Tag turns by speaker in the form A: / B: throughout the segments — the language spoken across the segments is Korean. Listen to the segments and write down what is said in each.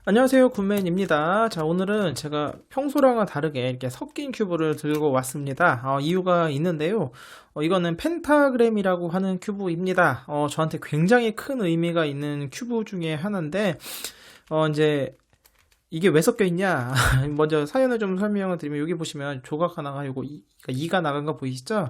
A: 안녕하세요, 굿맨입니다. 자, 오늘은 제가 평소랑은 다르게 이렇게 섞인 큐브를 들고 왔습니다. 이유가 있는데요. 이거는 펜타그램이라고 하는 큐브입니다. 저한테 굉장히 큰 의미가 있는 큐브 중에 하나인데, 이제 이게 왜 섞여 있냐? 먼저 사연을 좀 설명을 드리면, 여기 보시면 조각 하나가 요거 2가 나간 거 보이시죠?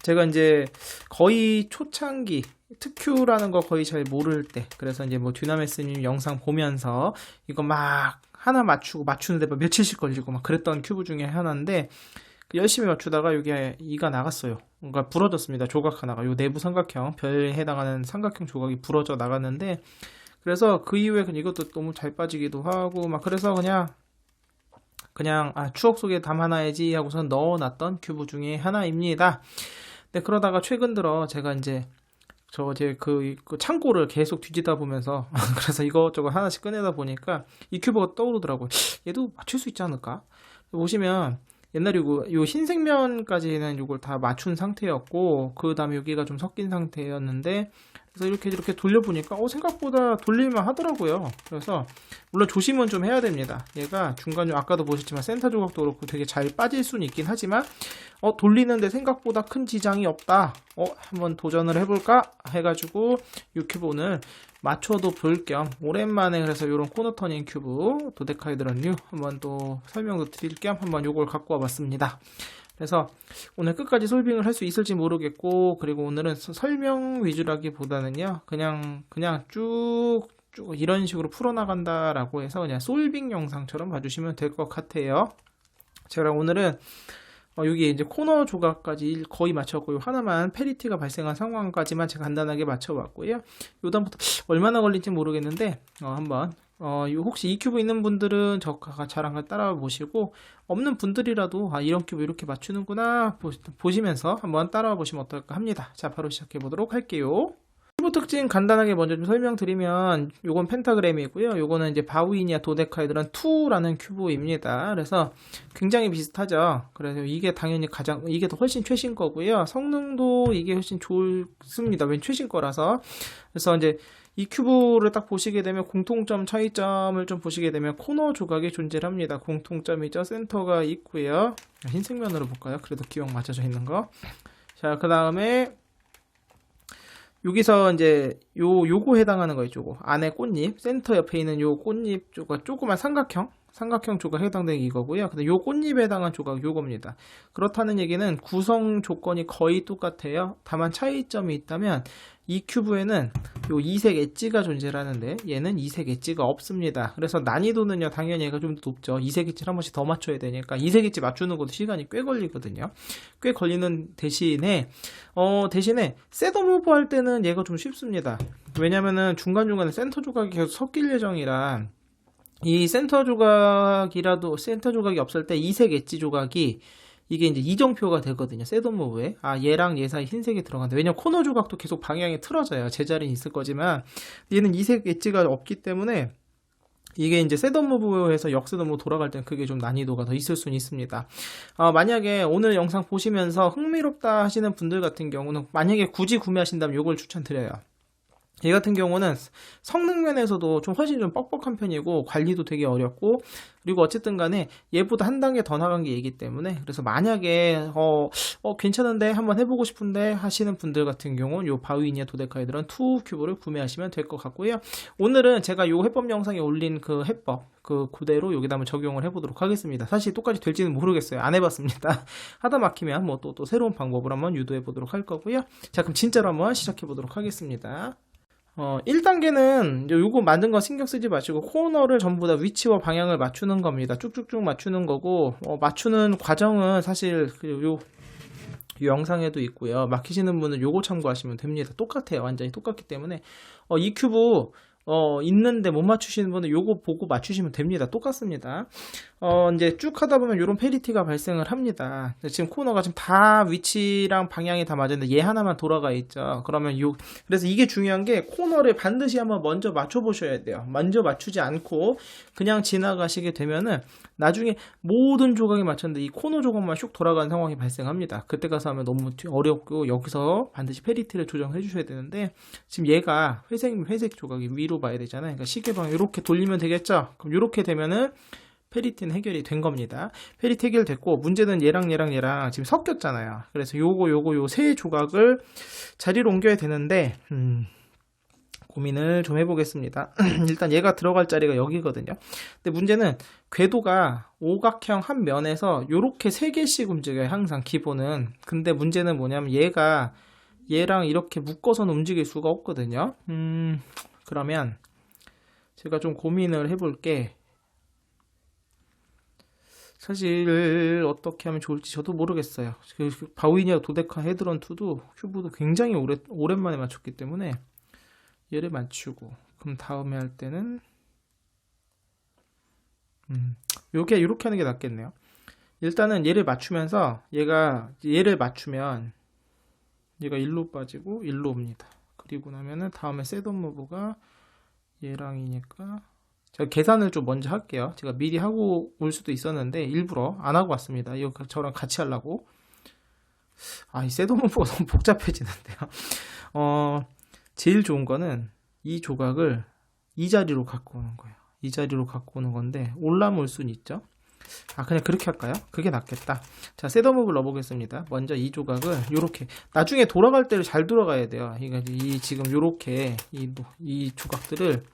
A: 제가 이제 거의 초창기 특큐라는 거 거의 잘 모를 때, 그래서 이제 뭐 듀나메스님 영상 보면서 이거 막 하나 맞추는데 막 며칠씩 걸리고 막 그랬던 큐브 중에 하나인데, 열심히 맞추다가 여기에 2가 나갔어요. 뭔가 부러졌습니다. 조각 하나가 요 내부 삼각형 별에 해당하는 삼각형 조각이 부러져 나갔는데, 그래서 그 이후에 이것도 너무 잘 빠지기도 하고 막 그래서 그냥 추억 속에 담아놔야지 하고서 넣어놨던 큐브 중에 하나입니다. 네, 그러다가 최근 들어 제가 이제 그 창고를 계속 뒤지다 보면서 그래서 이것저것 하나씩 꺼내다 보니까 이 큐브가 떠오르더라고요. 얘도 맞출 수 있지 않을까? 보시면 옛날에 요 흰색면까지는 이걸 다 맞춘 상태였고, 그 다음에 여기가 좀 섞인 상태였는데, 그래서 이렇게 돌려보니까 생각보다 돌릴만 하더라고요. 그래서 물론 조심은 좀 해야 됩니다. 얘가 중간에 아까도 보셨지만 센터 조각도 그렇고 되게 잘 빠질 수는 있긴 하지만 돌리는데 생각보다 큰 지장이 없다. 한번 도전을 해볼까 해가지고 이 큐브 오늘 맞춰도 볼 겸 오랜만에 그래서 이런 코너 터닝 큐브 도데카헤드론 류 한번 또 설명도 드릴 겸 한번 요걸 갖고 와봤습니다. 그래서 오늘 끝까지 솔빙을 할 수 있을지 모르겠고, 그리고 오늘은 설명 위주라기보다는요 그냥 쭉 이런 식으로 풀어나간다라고 해서 그냥 솔빙 영상처럼 봐주시면 될 것 같아요. 제가 오늘은 여기 이제 코너 조각까지 거의 맞췄고요. 하나만 페리티가 발생한 상황까지만 제가 간단하게 맞춰봤고요. 요다음부터 얼마나 걸릴지 모르겠는데 한번 혹시 이 큐브 있는 분들은 저랑 같이 따라 보시고, 없는 분들이라도 이런 큐브 이렇게 맞추는구나 보시면서 한번 따라와 보시면 어떨까 합니다. 자, 바로 시작해 보도록 할게요. 큐브 특징 간단하게 먼저 좀 설명드리면, 요건 펜타그램이고요. 요거는 이제 바우이니아 도데카헤드론 2라는 큐브입니다. 그래서 굉장히 비슷하죠. 그래서 이게 당연히 이게 더 훨씬 최신 거고요. 성능도 이게 훨씬 좋습니다. 웬 최신 거라서. 그래서 이제 이 큐브를 딱 보시게 되면 공통점, 차이점을 좀 보시게 되면 코너 조각이 존재를 합니다. 공통점이죠. 센터가 있고요. 흰색면으로 볼까요? 그래도 기억 맞춰져 있는 거. 자, 그 다음에 여기서 이제 요거 해당하는 거 있죠. 안에 꽃잎, 센터 옆에 있는 요 꽃잎 조각, 조그만 삼각형 조각 해당되는 이거고요. 근데 요 꽃잎에 해당한 조각 요겁니다. 그렇다는 얘기는 구성 조건이 거의 똑같아요. 다만 차이점이 있다면 이 큐브에는 요 이색 엣지가 존재를 하는데 얘는 이색 엣지가 없습니다. 그래서 난이도는요 당연히 얘가 좀 더 높죠. 이색 엣지를 한 번씩 더 맞춰야 되니까 이색 엣지 맞추는 것도 시간이 꽤 걸리거든요. 꽤 걸리는 대신에 셋업 무브 할 때는 얘가 좀 쉽습니다. 왜냐면은 중간중간에 센터 조각이 계속 섞일 예정이라, 이 센터 조각이 없을 때 이색 엣지 조각이 이게 이제 이정표가 되거든요. 셋업 무브에. 얘랑 얘 사이 흰색이 들어간다. 왜냐면 코너 조각도 계속 방향이 틀어져요. 제자리는 있을 거지만 얘는 이색 엣지가 없기 때문에 이게 이제 셋업 무브에서 역셋업 무브 돌아갈 때는 그게 좀 난이도가 더 있을 수는 있습니다. 만약에 오늘 영상 보시면서 흥미롭다 하시는 분들 같은 경우는, 만약에 굳이 구매하신다면 이걸 추천드려요. 얘 같은 경우는 성능 면에서도 좀 훨씬 좀 뻑뻑한 편이고 관리도 되게 어렵고, 그리고 어쨌든 간에 얘보다 한 단계 더 나간 게 얘기 때문에, 그래서 만약에 괜찮은데 한번 해보고 싶은데 하시는 분들 같은 경우는 요 바우이니아 도데카헤드론 2 큐브를 구매하시면 될 것 같고요. 오늘은 제가 요 해법 영상에 올린 그 해법 그대로 여기다 한번 적용을 해보도록 하겠습니다. 사실 똑같이 될지는 모르겠어요. 안 해봤습니다. 하다 막히면 뭐 또 새로운 방법을 한번 유도해 보도록 할 거고요. 자, 그럼 진짜로 한번 시작해 보도록 하겠습니다. 1단계는 요거 만든 거 신경 쓰지 마시고 코너를 전부 다 위치와 방향을 맞추는 겁니다. 쭉쭉쭉 맞추는 거고, 맞추는 과정은 사실 요 영상에도 있고요. 막히시는 분은 요거 참고하시면 됩니다. 똑같아요. 완전히 똑같기 때문에 이 큐브 있는데 못 맞추시는 분은 요거 보고 맞추시면 됩니다. 똑같습니다. 이제 쭉 하다 보면 요런 페리티가 발생을 합니다. 지금 코너가 지금 다 위치랑 방향이 다 맞았는데 얘 하나만 돌아가 있죠. 그러면 그래서 이게 중요한 게, 코너를 반드시 한번 먼저 맞춰 보셔야 돼요. 먼저 맞추지 않고 그냥 지나가시게 되면은 나중에 모든 조각이 맞췄는데 이 코너 조각만 슉 돌아가는 상황이 발생합니다. 그때 가서 하면 너무 어렵고, 여기서 반드시 페리티를 조정해 주셔야 되는데, 지금 얘가 회색 조각이 위로 D로 봐야 되잖아요. 그러니까 시계방 이렇게 돌리면 되겠죠. 그럼 이렇게 되면은 페리티는 해결이 된 겁니다. 페리티 해결됐고, 문제는 얘랑 지금 섞였잖아요. 그래서 요 세 조각을 자리로 옮겨야 되는데 고민을 좀 해보겠습니다. 일단 얘가 들어갈 자리가 여기거든요. 근데 문제는 궤도가 오각형 한 면에서 요렇게 3개씩 움직여요. 항상 기본은. 근데 문제는 뭐냐면 얘랑 이렇게 묶어서는 움직일 수가 없거든요. 그러면 제가 좀 고민을 해볼게. 사실 어떻게 하면 좋을지 저도 모르겠어요. 바위니아 도데카 헤드런 2도 큐브도 굉장히 오랜만에 맞췄기 때문에 얘를 맞추고, 그럼 다음에 할 때는 이렇게 하는 게 낫겠네요. 일단은 얘를 맞추면서 얘를 맞추면 얘가 일로 빠지고 일로 옵니다. 그리고 나면은 다음에 셋업 무브가 얘랑이니까 제가 계산을 좀 먼저 할게요. 제가 미리 하고 올 수도 있었는데 일부러 안 하고 왔습니다. 이거 저랑 같이 하려고. 이 셋업 무브가 너무 복잡해지는데요. 제일 좋은 거는 이 조각을 이 자리로 갖고 오는 거예요. 이 자리로 갖고 오는 건데 올라올 수는 있죠. 그냥 그렇게 할까요? 그게 낫겠다. 자, 셋업 무브를 넣어보겠습니다. 먼저 이 조각을 요렇게, 나중에 돌아갈 때를 잘 돌아가야 돼요. 지금 요렇게 이 조각들을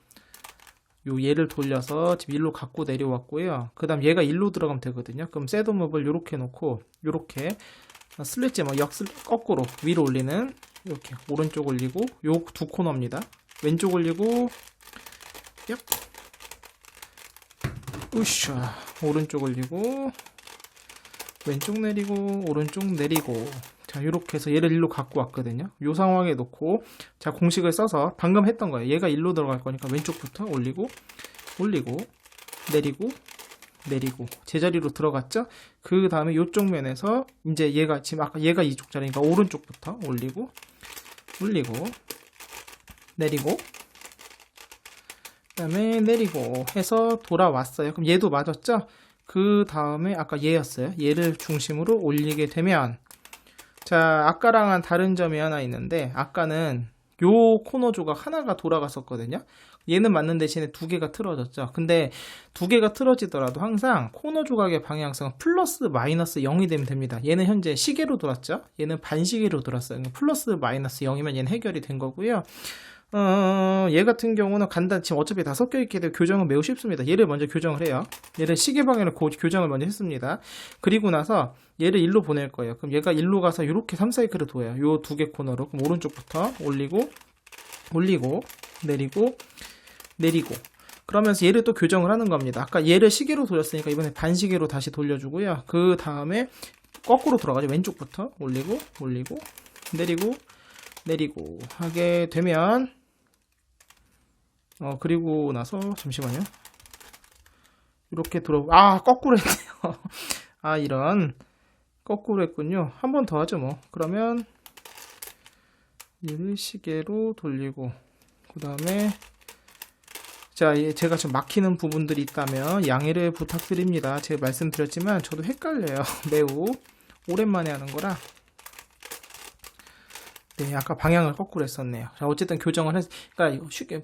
A: 얘를 돌려서 지금 일로 갖고 내려왔고요. 그 다음 얘가 일로 들어가면 되거든요. 그럼 셋업 무브를 요렇게 놓고 요렇게 슬래지 거꾸로 위로 올리는, 이렇게 오른쪽 올리고 요 두 코너입니다. 왼쪽 올리고 얍 으쌰, 오른쪽 올리고 왼쪽 내리고 오른쪽 내리고. 자, 이렇게 해서 얘를 일로 갖고 왔거든요. 요 상황에 놓고, 자, 공식을 써서 방금 했던 거예요. 얘가 일로 들어갈 거니까 왼쪽부터 올리고 내리고 제자리로 들어갔죠. 그 다음에 요쪽 면에서 이제 얘가 지금 아까 얘가 이쪽 자리니까 오른쪽부터 올리고 내리고 그다음에 내리고 해서 돌아왔어요. 그럼 얘도 맞았죠? 그 다음에 아까 얘였어요. 얘를 중심으로 올리게 되면, 자, 아까랑은 다른 점이 하나 있는데, 아까는 요 코너 조각 하나가 돌아갔었거든요. 얘는 맞는 대신에 2개가 틀어졌죠. 근데 2개가 틀어지더라도 항상 코너 조각의 방향성은 플러스 마이너스 0이 되면 됩니다. 얘는 현재 시계로 돌았죠. 얘는 반시계로 돌았어요. 플러스 마이너스 0이면 얘는 해결이 된 거고요. 얘 같은 경우는 지금 어차피 다 섞여있게 되고 교정은 매우 쉽습니다. 얘를 먼저 교정을 해요. 얘를 시계 방향으로 교정을 먼저 했습니다. 그리고 나서 얘를 일로 보낼 거예요. 그럼 얘가 일로 가서 이렇게 3사이클을 도요. 요 2개 코너로. 그럼 오른쪽부터 올리고 내리고 그러면서 얘를 또 교정을 하는 겁니다. 아까 얘를 시계로 돌렸으니까 이번에 반시계로 다시 돌려주고요. 그 다음에 거꾸로 돌아가죠. 왼쪽부터 올리고 내리고 하게 되면, 그리고 나서 잠시만요. 이렇게 거꾸로 했네요. 이런 거꾸로 했군요. 한 번 더 하죠 뭐. 그러면 얘를 시계로 돌리고, 그 다음에 자, 제가 좀 막히는 부분들이 있다면 양해를 부탁드립니다. 제가 말씀드렸지만 저도 헷갈려요. 매우 오랜만에 하는 거라. 네, 아까 방향을 거꾸로 했었네요. 자, 어쨌든 교정을 그러니까 쉽게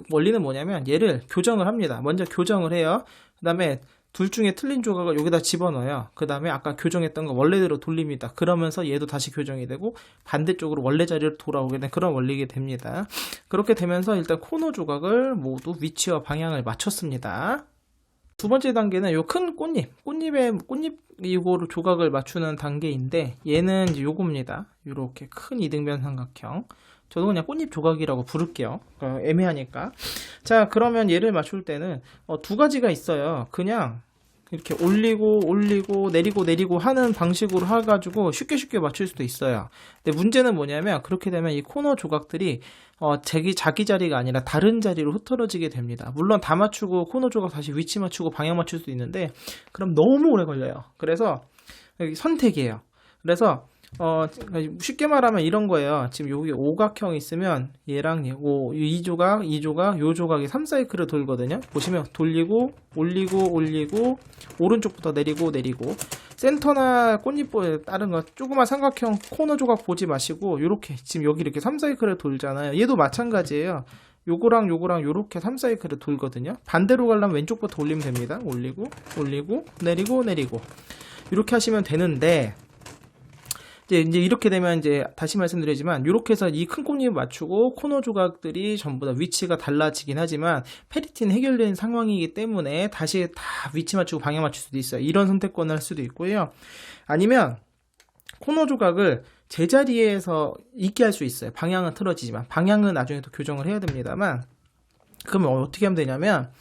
A: 원리는 뭐냐면 얘를 교정을 합니다. 먼저 교정을 해요. 그 다음에 둘 중에 틀린 조각을 여기다 집어넣어요. 그 다음에 아까 교정했던 거 원래대로 돌립니다. 그러면서 얘도 다시 교정이 되고 반대쪽으로 원래 자리로 돌아오게 된 그런 원리가 됩니다. 그렇게 되면서 일단 코너 조각을 모두 위치와 방향을 맞췄습니다. 두 번째 단계는 요 큰 꽃잎 이거로 조각을 맞추는 단계인데, 얘는 이제 요겁니다. 요렇게 큰 이등변 삼각형. 저도 그냥 꽃잎 조각이라고 부를게요. 애매하니까. 자, 그러면 얘를 맞출 때는 2가지가 있어요. 그냥 이렇게 올리고 내리고 하는 방식으로 해가지고 쉽게 맞출 수도 있어요. 근데 문제는 뭐냐면, 그렇게 되면 이 코너 조각들이 자기 자리가 아니라 다른 자리로 흩어지게 됩니다. 물론 다 맞추고 코너 조각 다시 위치 맞추고 방향 맞출 수도 있는데, 그럼 너무 오래 걸려요. 그래서 선택이에요. 그래서 쉽게 말하면 이런 거예요. 지금 여기 오각형이 있으면 얘랑 이 조각, 요 조각이 3사이클을 돌거든요. 보시면 돌리고 올리고 오른쪽부터 내리고 센터나 꽃잎보에 다른 거 조그만 삼각형 코너 조각 보지 마시고 요렇게 지금 여기 이렇게 3사이클을 돌잖아요. 얘도 마찬가지예요. 요거랑 요거랑 요렇게 3사이클을 돌거든요. 반대로 가려면 왼쪽부터 올리면 됩니다. 올리고 올리고 내리고 내리고 이렇게 하시면 되는데, 이제 이렇게 되면 이제 다시 말씀드리지만 이렇게 해서 이 큰 꽃잎을 맞추고 코너 조각들이 전부 다 위치가 달라지긴 하지만 페리티는 해결된 상황이기 때문에 다시 다 위치 맞추고 방향 맞출 수도 있어요. 이런 선택권을 할 수도 있고요. 아니면 코너 조각을 제자리에서 있게 할 수 있어요. 방향은 틀어지지만 방향은 나중에 또 교정을 해야 됩니다만, 그러면 어떻게 하면 되냐면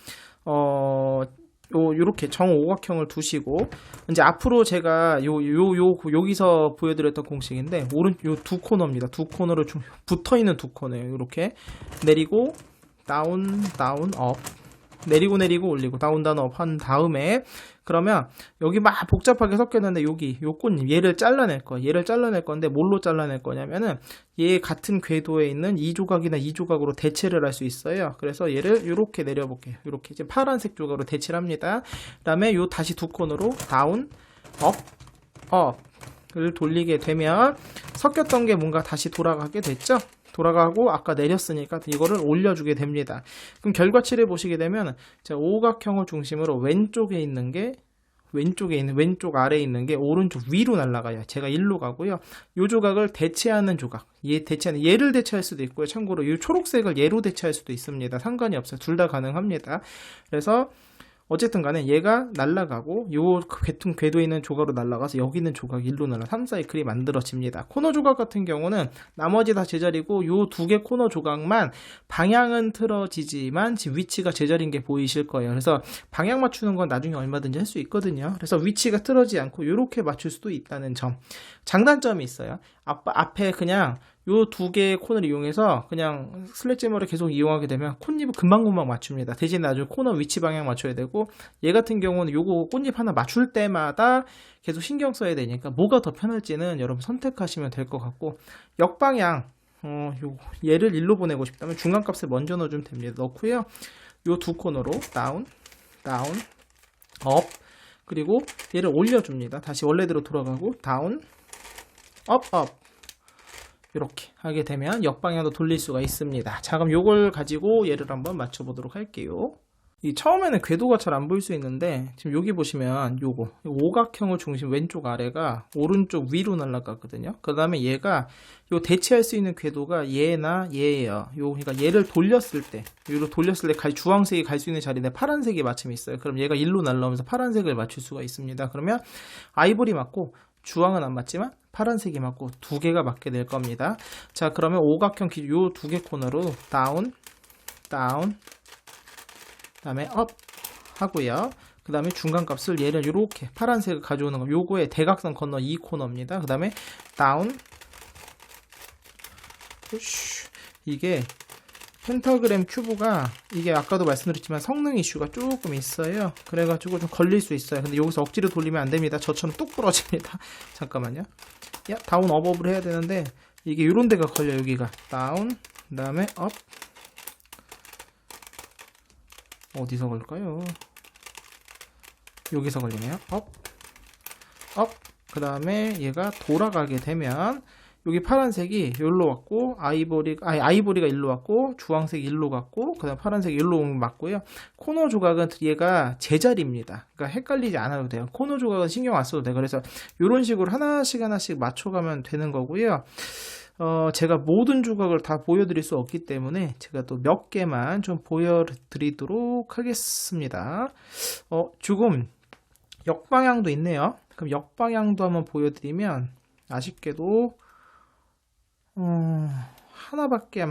A: 요렇게 정오각형을 두시고, 이제 앞으로 제가 여기서 보여드렸던 공식인데, 요 두 코너입니다. 두 코너를 좀 붙어있는 두 코너예요. 요렇게 내리고 다운 다운 업, 내리고 내리고 올리고 다운 다운 업 한 다음에, 그러면 여기 막 복잡하게 섞였는데 여기 요 꽃잎 얘를 잘라낼 거예요. 얘를 잘라낼 건데 뭘로 잘라낼 거냐면은 얘 같은 궤도에 있는 이 조각이나 이 조각으로 대체를 할 수 있어요. 그래서 얘를 이렇게 내려볼게요. 이렇게 이제 파란색 조각으로 대체를 합니다. 그다음에 요 다시 두 코너로 다운 업을 돌리게 되면 섞였던 게 뭔가 다시 돌아가게 됐죠. 돌아가고 아까 내렸으니까 이거를 올려주게 됩니다. 그럼 결과치를 보시게 되면 오각형을 중심으로 왼쪽 아래에 있는 게 오른쪽 위로 날아가요. 제가 일로 가고요. 이 조각을 대체하는 조각, 얘를 대체할 수도 있고요. 참고로 이 초록색을 얘로 대체할 수도 있습니다. 상관이 없어요. 둘 다 가능합니다. 그래서 어쨌든 간에 얘가 날아가고 요 같은 궤도에 있는 조각으로 날아가서 여기 있는 조각 일로 날아 3사이클이 만들어집니다. 코너 조각 같은 경우는 나머지 다 제자리고 요 두 개 코너 조각만 방향은 틀어지지만 지금 위치가 제자리인 게 보이실 거예요. 그래서 방향 맞추는 건 나중에 얼마든지 할 수 있거든요. 그래서 위치가 틀어지지 않고 이렇게 맞출 수도 있다는 점, 장단점이 있어요. 앞에 그냥 요 두 개의 코너를 이용해서 그냥 슬랫제머를 계속 이용하게 되면 콧잎을 금방금방 맞춥니다. 대신 나중에 코너 위치 방향 맞춰야 되고, 얘 같은 경우는 요거 꽃잎 하나 맞출 때마다 계속 신경 써야 되니까 뭐가 더 편할지는 여러분 선택하시면 될 것 같고, 역방향 얘를 일로 보내고 싶다면 중간값을 먼저 넣어주면 됩니다. 넣고요. 요 두 코너로 다운 업, 그리고 얘를 올려줍니다. 다시 원래대로 돌아가고 다운 업 이렇게 하게 되면 역방향도 돌릴 수가 있습니다. 자, 그럼 요걸 가지고 얘를 한번 맞춰보도록 할게요. 처음에는 궤도가 잘 안 보일 수 있는데, 지금 여기 보시면 요거 오각형을 중심 왼쪽 아래가 오른쪽 위로 날아가거든요. 그 다음에 얘가 요 대체할 수 있는 궤도가 얘나 얘예요. 그러니까 얘를 돌렸을 때 주황색이 갈 수 있는 자리에 파란색이 마침 있어요. 그럼 얘가 일로 날아오면서 파란색을 맞출 수가 있습니다. 그러면 아이보리 맞고 주황은 안 맞지만 파란색이 맞고 두 개가 맞게 될 겁니다. 자, 그러면 오각형 요 두 개 코너로 다운 그다음에 업 하고요. 그 다음에 중간값을 얘를 이렇게 파란색을 가져오는 거, 요거의 대각선 코너 이 코너입니다. 그 다음에 다운 푸쉬. 이게 펜타그램 큐브가 이게 아까도 말씀드렸지만 성능 이슈가 조금 있어요. 그래가지고 좀 걸릴 수 있어요. 근데 여기서 억지로 돌리면 안 됩니다. 저처럼 뚝 부러집니다. 잠깐만요. 다운 업을 해야 되는데 이게 이런 데가 걸려. 여기가 다운, 그 다음에 업. 어디서 걸까요? 여기서 걸리네요. 업, 그 다음에 얘가 돌아가게 되면 여기 파란색이 여기로 왔고, 아이보리가 일로 왔고, 주황색이 일로 갔고, 그 다음 파란색이 일로 맞고요. 코너 조각은 얘가 제자리입니다. 그러니까 헷갈리지 않아도 돼요. 코너 조각은 신경 안 써도 돼요. 그래서 이런 식으로 하나씩 맞춰가면 되는 거고요. 제가 모든 조각을 다 보여드릴 수 없기 때문에 제가 또 몇 개만 좀 보여드리도록 하겠습니다. 조금 역방향도 있네요. 그럼 역방향도 한번 보여드리면, 아쉽게도 하나밖에 안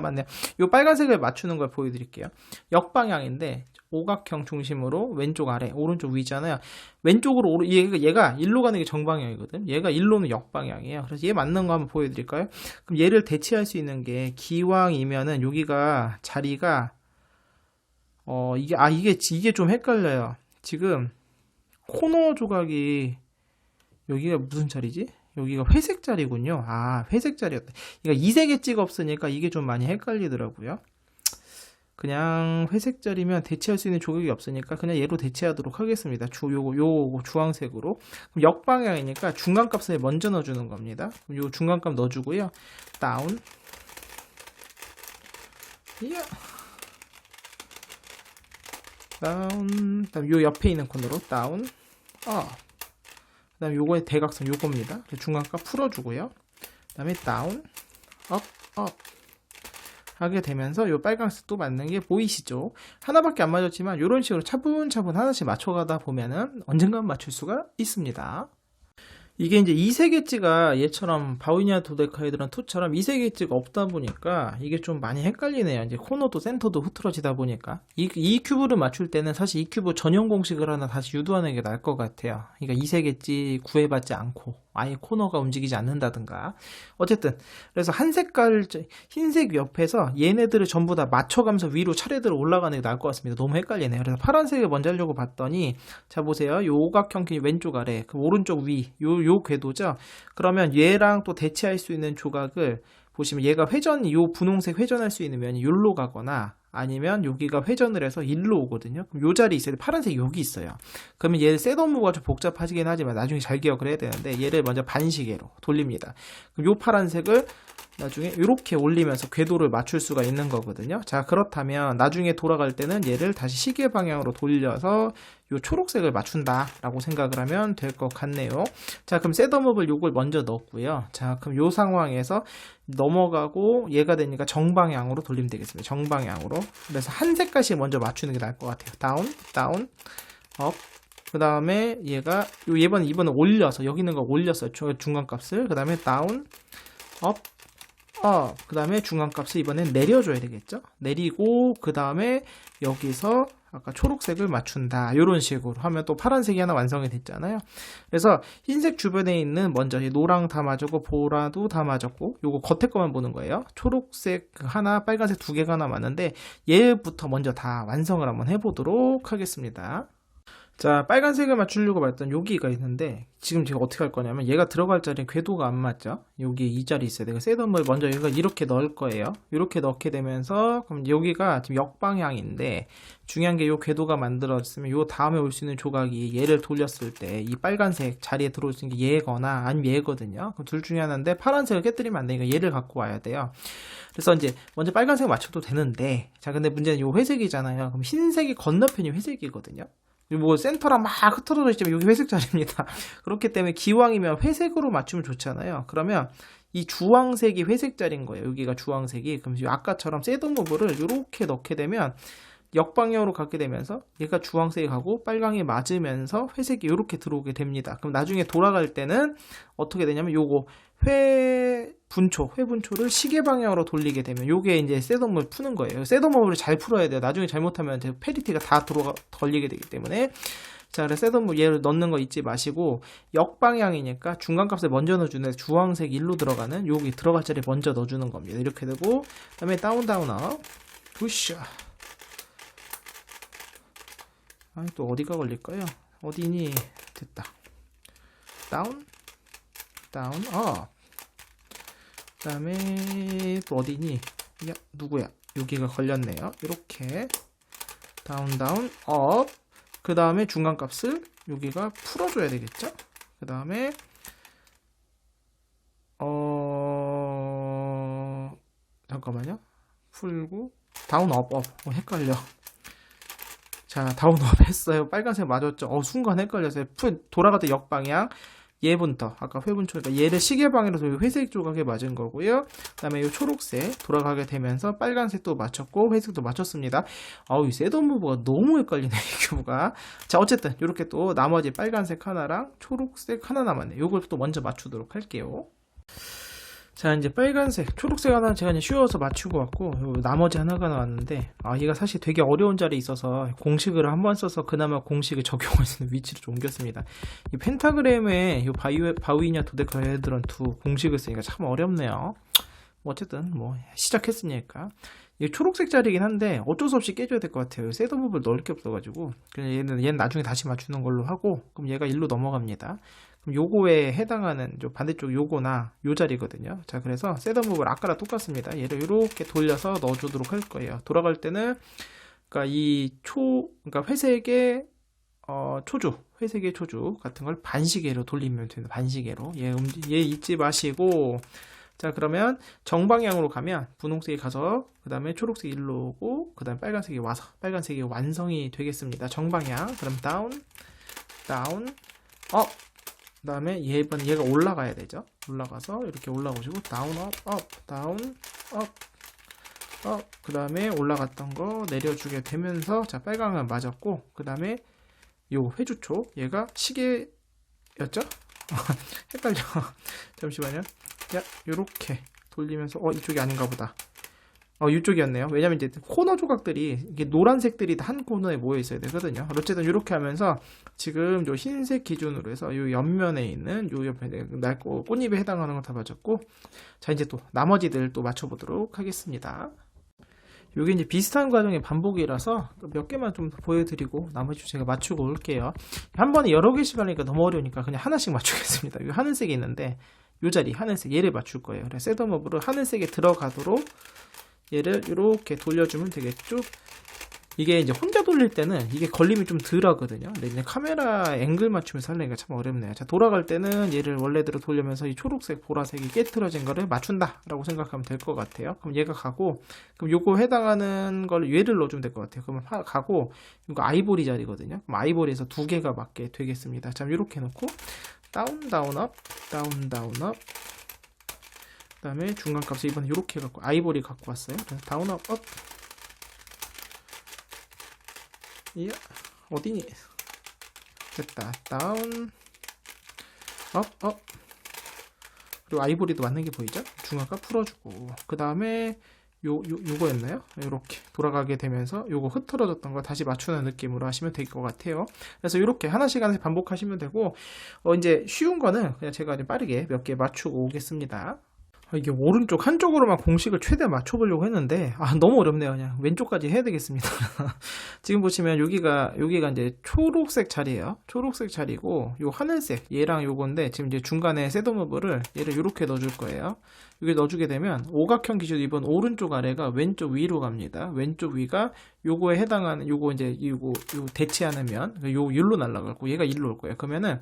A: 맞네요. 이 빨간색을 맞추는 걸 보여드릴게요. 역방향인데 오각형 중심으로 왼쪽 아래 오른쪽 위잖아요. 왼쪽으로 얘가 일로 가는 게 정방향이거든. 얘가 일로는 역방향이에요. 그래서 얘 맞는 거 한번 보여드릴까요? 그럼 얘를 대체할 수 있는 게, 기왕이면은 여기가 자리가 이게 좀 헷갈려요. 지금 코너 조각이 여기가 무슨 자리지? 여기가 회색 자리군요. 회색 자리였다. 그러니까 이색에 찍었으니까 이게 좀 많이 헷갈리더라고요. 그냥 회색 자리면 대체할 수 있는 조각이 없으니까 그냥 얘로 대체하도록 하겠습니다. 요거 주황색으로. 그럼 역방향이니까 중간값을 먼저 넣어주는 겁니다. 요 중간값 넣어주고요. 다운 이야. 다운. 그다음 요 옆에 있는 코너로 다운. 그다음 요거의 대각선 요겁니다. 중간값 풀어주고요. 그다음에 다운, 업, 업 하게 되면서 요 빨간색 또 맞는 게 보이시죠? 하나밖에 안 맞았지만 요런 식으로 차분차분 하나씩 맞춰가다 보면은 언젠간 맞출 수가 있습니다. 이게 이제 2세계지가 얘처럼 바우이냐 도데카헤드런 2처럼 2세계지가 없다 보니까 이게 좀 많이 헷갈리네요. 이제 코너도 센터도 흐트러지다 보니까 이 큐브를 맞출 때는 사실 이 큐브 전용 공식을 하나 다시 유도하는 게 나을 것 같아요. 그러니까 2세계지 구애받지 않고 아예 코너가 움직이지 않는다든가. 어쨌든 그래서 한 색깔 흰색 옆에서 얘네들을 전부 다 맞춰가면서 위로 차례대로 올라가는 게 나을 것 같습니다. 너무 헷갈리네요. 그래서 파란색을 먼저 하려고 봤더니 자 보세요. 요 오각형 왼쪽 아래 그 오른쪽 위 요 궤도죠. 그러면 얘랑 또 대체할 수 있는 조각을 보시면 얘가 회전, 요 분홍색 회전할 수 있는 면이 요로 가거나 아니면 여기가 회전을 해서 일로 오거든요. 그럼 요 자리 있어야 돼. 파란색 여기 있어요. 그러면 얘를 셋업무가 좀 복잡하시긴 하지만 나중에 잘 기억을 해야 되는데 얘를 먼저 반시계로 돌립니다. 그럼 요 파란색을 나중에 이렇게 올리면서 궤도를 맞출 수가 있는 거거든요. 자, 그렇다면 나중에 돌아갈 때는 얘를 다시 시계 방향으로 돌려서 요 초록색을 맞춘다 라고 생각을 하면 될 것 같네요. 자, 그럼 셋업을 요걸 먼저 넣었고요. 자, 그럼 요 상황에서 넘어가고 얘가 되니까 정방향으로 돌리면 되겠습니다. 정방향으로. 그래서 한 색깔씩 먼저 맞추는 게 나을 것 같아요. 다운, 다운, 업. 그 다음에 얘가 이번에 올려서 여기 있는 거 올렸어요. 중간값을. 그 다음에 다운, 업, 그 다음에 중간값을 이번엔 내려줘야 되겠죠. 내리고 그 다음에 여기서 아까 초록색을 맞춘다. 이런 식으로 하면 또 파란색이 하나 완성이 됐잖아요. 그래서 흰색 주변에 있는 먼저 노랑 다 맞았고 보라도 다 맞았고 요거 겉에 거만 보는 거예요. 초록색 하나 빨간색 두 개가 하나 맞는데 얘부터 먼저 다 완성을 한번 해보도록 하겠습니다. 자, 빨간색을 맞추려고 봤던 여기가 있는데 지금 제가 어떻게 할 거냐면 얘가 들어갈 자리에 궤도가 안 맞죠. 여기 이 자리 있어요. 내가 셋업을 먼저 여기가 이렇게 넣을 거예요. 이렇게 넣게 되면서 그럼 여기가 지금 역방향인데 중요한 게 이 궤도가 만들어졌으면 이 다음에 올 수 있는 조각이 얘를 돌렸을 때 이 빨간색 자리에 들어올 수 있는 게 얘거나 아니면 얘거든요. 그럼 둘 중에 하나인데 파란색을 깨뜨리면 안 되니까 얘를 갖고 와야 돼요. 그래서 이제 먼저 빨간색 맞춰도 되는데 자, 근데 문제는 이 회색이잖아요. 그럼 흰색이 건너편이 회색이거든요. 뭐 센터랑 막 흐트러져 있지만 여기 회색 자리입니다. 그렇기 때문에 기왕이면 회색으로 맞추면 좋잖아요. 그러면 이 주황색이 회색 자리인 거예요. 여기가 주황색이. 그럼 아까처럼 셋업무브를 이렇게 넣게 되면 역방향으로 가게 되면서 얘가 주황색이 가고 빨강이 맞으면서 회색이 이렇게 들어오게 됩니다. 그럼 나중에 돌아갈 때는 어떻게 되냐면 요거 회분초를 시계 방향으로 돌리게 되면 요게 이제 셋업을 푸는 거예요. 셋업을 잘 풀어야 돼요. 나중에 잘못하면 페리티가 다 걸리게 되기 때문에. 자, 그래서 셋업 얘를 넣는 거 잊지 마시고 역방향이니까 중간값을 먼저 넣어주는 주황색 1로 들어가는 여기 들어갈 자리 먼저 넣어주는 겁니다. 이렇게 되고 그다음에 다운 다운 업 푸쉬. 아니 또 어디가 걸릴까요? 어디니? 됐다. 다운 다운 업. 그 다음에 또 어디니? 야 누구야? 여기가 걸렸네요. 이렇게 다운 다운 업. 그 다음에 중간값을 여기가 풀어줘야 되겠죠? 그 다음에 잠깐만요. 풀고 다운 업 헷갈려. 자, 다운업 했어요. 빨간색 맞았죠? 순간 헷갈렸어요. 돌아갈 때 역방향. 얘부터 아까 회분초니까 얘를 시계방향으로 회색 조각에 맞은 거고요. 그 다음에 이 초록색 돌아가게 되면서 빨간색도 맞췄고 회색도 맞췄습니다. 이 셋업무브가 너무 헷갈리네 이 큐브가. 자, 어쨌든 이렇게 또 나머지 빨간색 하나랑 초록색 하나 남았네. 요걸 또 먼저 맞추도록 할게요. 자, 이제 빨간색, 초록색 하나 제가 이제 쉬워서 맞추고 왔고 나머지 하나가 나왔는데 얘가 사실 되게 어려운 자리에 있어서 공식을 한번 써서 그나마 공식을 적용할 수 있는 위치로 좀 옮겼습니다. 이 펜타그램에 이 바우이냐 도데카헤드런 2 공식을 쓰니까 참 어렵네요. 어쨌든 시작했으니까 이게 초록색 자리이긴 한데 어쩔 수 없이 깨줘야 될 것 같아요. 셋업을 넣을 게 없어가지고 얘는 나중에 다시 맞추는 걸로 하고 그럼 얘가 1로 넘어갑니다. 그럼 요거에 해당하는 반대쪽 요거나 요 자리거든요. 자, 그래서 셋업을 아까랑 똑같습니다. 얘를 이렇게 돌려서 넣어주도록 할 거예요. 돌아갈 때는 그러니까 그러니까 회색의 회색의 초주 같은 걸 반시계로 돌리면 됩니다. 반시계로 얘 잊지 마시고 자, 그러면 정방향으로 가면 분홍색이 가서 그 다음에 초록색이 일로 오고 그 다음에 빨간색이 와서 빨간색이 완성이 되겠습니다. 정방향. 그럼 다운, 다운, 업. 그 다음에 얘가 올라가야 되죠. 올라가서 이렇게 올라오시고 다운, 업, 업, 다운, 업, 업. 그 다음에 올라갔던 거 내려주게 되면서 자, 빨강은 맞았고 그 다음에 요 회주초 얘가 시계였죠? 헷갈려. 잠시만요. 야, 요렇게 돌리면서 이쪽이 아닌가 보다. 이쪽이었네요. 왜냐면 이제 코너 조각들이 이게 노란색들이 다 한 코너에 모여 있어야 되거든요. 어쨌든 이렇게 하면서 지금 요 흰색 기준으로 해서 요 옆면에 있는 요 옆에 꽃잎에 해당하는 거 다 맞췄고, 자 이제 또 나머지들 또 맞춰보도록 하겠습니다. 요게 이제 비슷한 과정의 반복이라서 몇 개만 좀 보여드리고 나머지 제가 맞추고 올게요. 한 번에 여러 개씩 하니까 너무 어려우니까 그냥 하나씩 맞추겠습니다. 이 하늘색이 있는데 요 자리 하늘색 얘를 맞출 거예요. 그래서 셋업으로 하늘색에 들어가도록 얘를 이렇게 돌려주면 되겠죠. 이게 이제 혼자 돌릴 때는 이게 걸림이 좀 덜 하거든요. 근데 이제 카메라 앵글 맞추면서 하려니까 참 어렵네요. 자, 돌아갈 때는 얘를 원래대로 돌리면서 이 초록색, 보라색이 깨트려진 거를 맞춘다 라고 생각하면 될 것 같아요. 그럼 얘가 가고, 그럼 요거 해당하는 걸 얘를 넣어주면 될 것 같아요. 그러면 가고, 이거 아이보리 자리거든요. 그럼 아이보리에서 두 개가 맞게 되겠습니다. 자, 이렇게 놓고 다운, 다운, 업, 다운, 다운, 업. 그 다음에 중간값을 이번에 이렇게 갖고 아이보리 갖고 왔어요. 그래서 다운, 업, 업. 이야, 어디니? 됐다. 다운, 업, 업. 그리고 아이보리도 맞는 게 보이죠? 중간값 풀어주고. 그 다음에 요거였나요? 이렇게 돌아가게 되면서 요거 흐트러졌던 거 다시 맞추는 느낌으로 하시면 될 것 같아요. 그래서 이렇게 하나씩 반복하시면 되고, 이제 쉬운 거는 그냥 제가 이제 빠르게 몇 개 맞추고 오겠습니다. 이게 오른쪽 한쪽으로만 공식을 최대한 맞춰보려고 했는데 너무 어렵네요. 그냥 왼쪽까지 해야 되겠습니다. 지금 보시면 여기가 이제 초록색 자리예요. 초록색 자리고 요 하늘색 얘랑 요건데 지금 이제 중간에 셋업무브를 얘를 이렇게 넣어줄 거예요. 여기 넣어주게 되면 오각형 기준 이번 오른쪽 아래가 왼쪽 위로 갑니다. 왼쪽 위가 요거에 해당하는 요거 이제 요거 대치하는 면 요 일로 날아가고 얘가 일로 올 거예요. 그러면은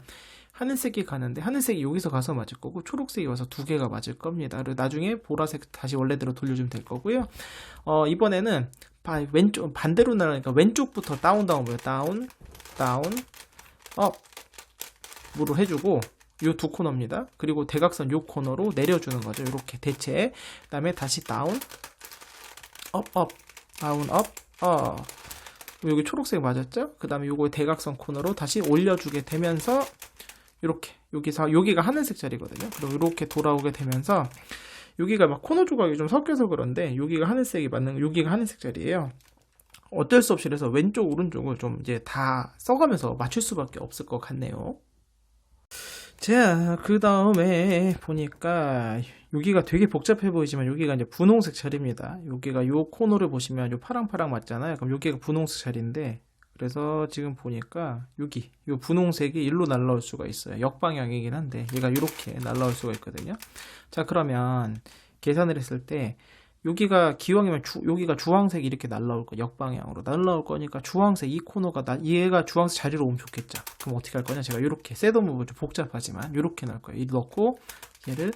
A: 하늘색이 가는데 하늘색이 여기서 가서 맞을 거고 초록색이 와서 두 개가 맞을 겁니다. 그리고 나중에 보라색 다시 원래대로 돌려주면 될 거고요. 이번에는 왼쪽 반대로 나가니까 왼쪽부터 다운 다운 다운 다운 업으로 해주고 요 두 코너입니다. 그리고 대각선 요 코너로 내려주는 거죠. 이렇게 대체. 그다음에 다시 다운 업 다운 업 여기 초록색 맞았죠? 그 다음에 요거 대각선 코너로 다시 올려주게 되면서 이렇게 여기가 하늘색 자리거든요. 그리고 이렇게 돌아오게 되면서 여기가 막 코너 조각이 좀 섞여서 그런데 여기가 하늘색이 맞는 여기가 하늘색 자리예요. 어쩔 수 없이 그래서 왼쪽 오른쪽을 좀 이제 다 써가면서 맞출 수밖에 없을 것 같네요. 자, 그 다음에 보니까 여기가 되게 복잡해 보이지만 여기가 이제 분홍색 자리입니다. 여기가 요 코너를 보시면 요 파랑파랑 맞잖아요. 그럼 여기가 분홍색 자리인데 그래서 지금 보니까 여기 요 분홍색이 일로 날라올 수가 있어요. 역방향이긴 한데 얘가 이렇게 날라올 수가 있거든요. 자, 그러면 계산을 했을 때 여기가 기왕이면 여기가 주황색이 이렇게 날라올 거 역방향으로 날라올 거니까 주황색 이 코너가 얘가 주황색 자리로 오면 좋겠죠. 그럼 어떻게 할 거냐? 제가 이렇게 셋업무브 좀 복잡하지만 이렇게 넣을 거예요. 이 넣고 얘를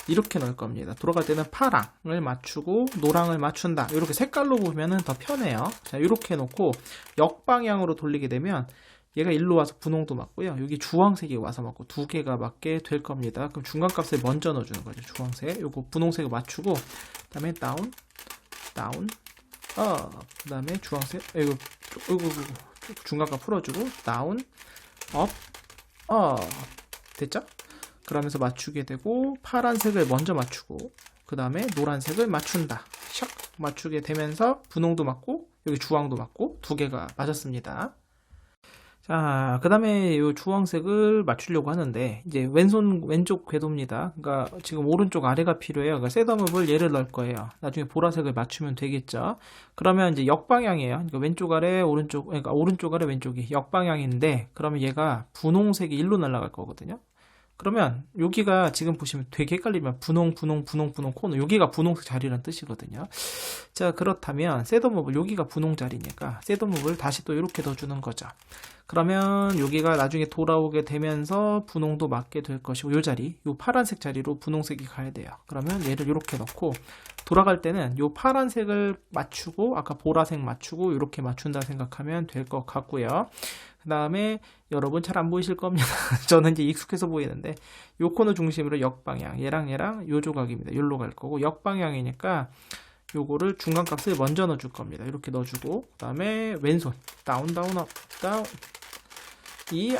A: 이렇게 넣을 겁니다. 돌아갈 때는 파랑을 맞추고 노랑을 맞춘다. 이렇게 색깔로 보면은 더 편해요. 자, 이렇게 놓고 역방향으로 돌리게 되면 얘가 일로 와서 분홍도 맞고요. 여기 주황색이 와서 맞고 두 개가 맞게 될 겁니다. 그럼 중간값을 먼저 넣어주는 거죠. 주황색. 요거 분홍색을 맞추고 그다음에 다운, 다운, 그다음에 주황색. 이거 중간값 풀어주고 다운, 업, 됐죠? 그러면서 맞추게 되고 파란색을 먼저 맞추고 그 다음에 노란색을 맞춘다. 샥 맞추게 되면서 분홍도 맞고 여기 주황도 맞고 두 개가 맞았습니다. 자, 그 다음에 이 주황색을 맞추려고 하는데 이제 왼쪽 궤도입니다. 그러니까 지금 오른쪽 아래가 필요해요. 그러니까 셋업을 얘를 넣을 거예요. 나중에 보라색을 맞추면 되겠죠. 그러면 이제 역방향이에요. 그러니까 왼쪽 아래 그러니까 오른쪽 아래 왼쪽이 역방향인데 그러면 얘가 분홍색이 일로 날아갈 거거든요. 그러면 여기가 지금 보시면 되게 헷갈리면 분홍 코너, 여기가 분홍색 자리란 뜻이거든요. 자, 그렇다면 셋업몹을, 여기가 분홍 자리니까 셋업몹을 다시 또 이렇게 넣어주는 거죠. 그러면 여기가 나중에 돌아오게 되면서 분홍도 맞게 될 것이고, 요 자리, 요 파란색 자리로 분홍색이 가야 돼요. 그러면 얘를 이렇게 넣고 돌아갈 때는 요 파란색을 맞추고 아까 보라색 맞추고 이렇게 맞춘다 생각하면 될 것 같고요. 그 다음에 여러분 잘 안 보이실 겁니다. 저는 이제 익숙해서 보이는데 요 코너 중심으로 역방향, 얘랑 요 조각입니다. 여기로 갈 거고, 역방향이니까 요거를 중간값을 먼저 넣어줄 겁니다. 이렇게 넣어주고, 그 다음에 왼손 다운 업 다운, 이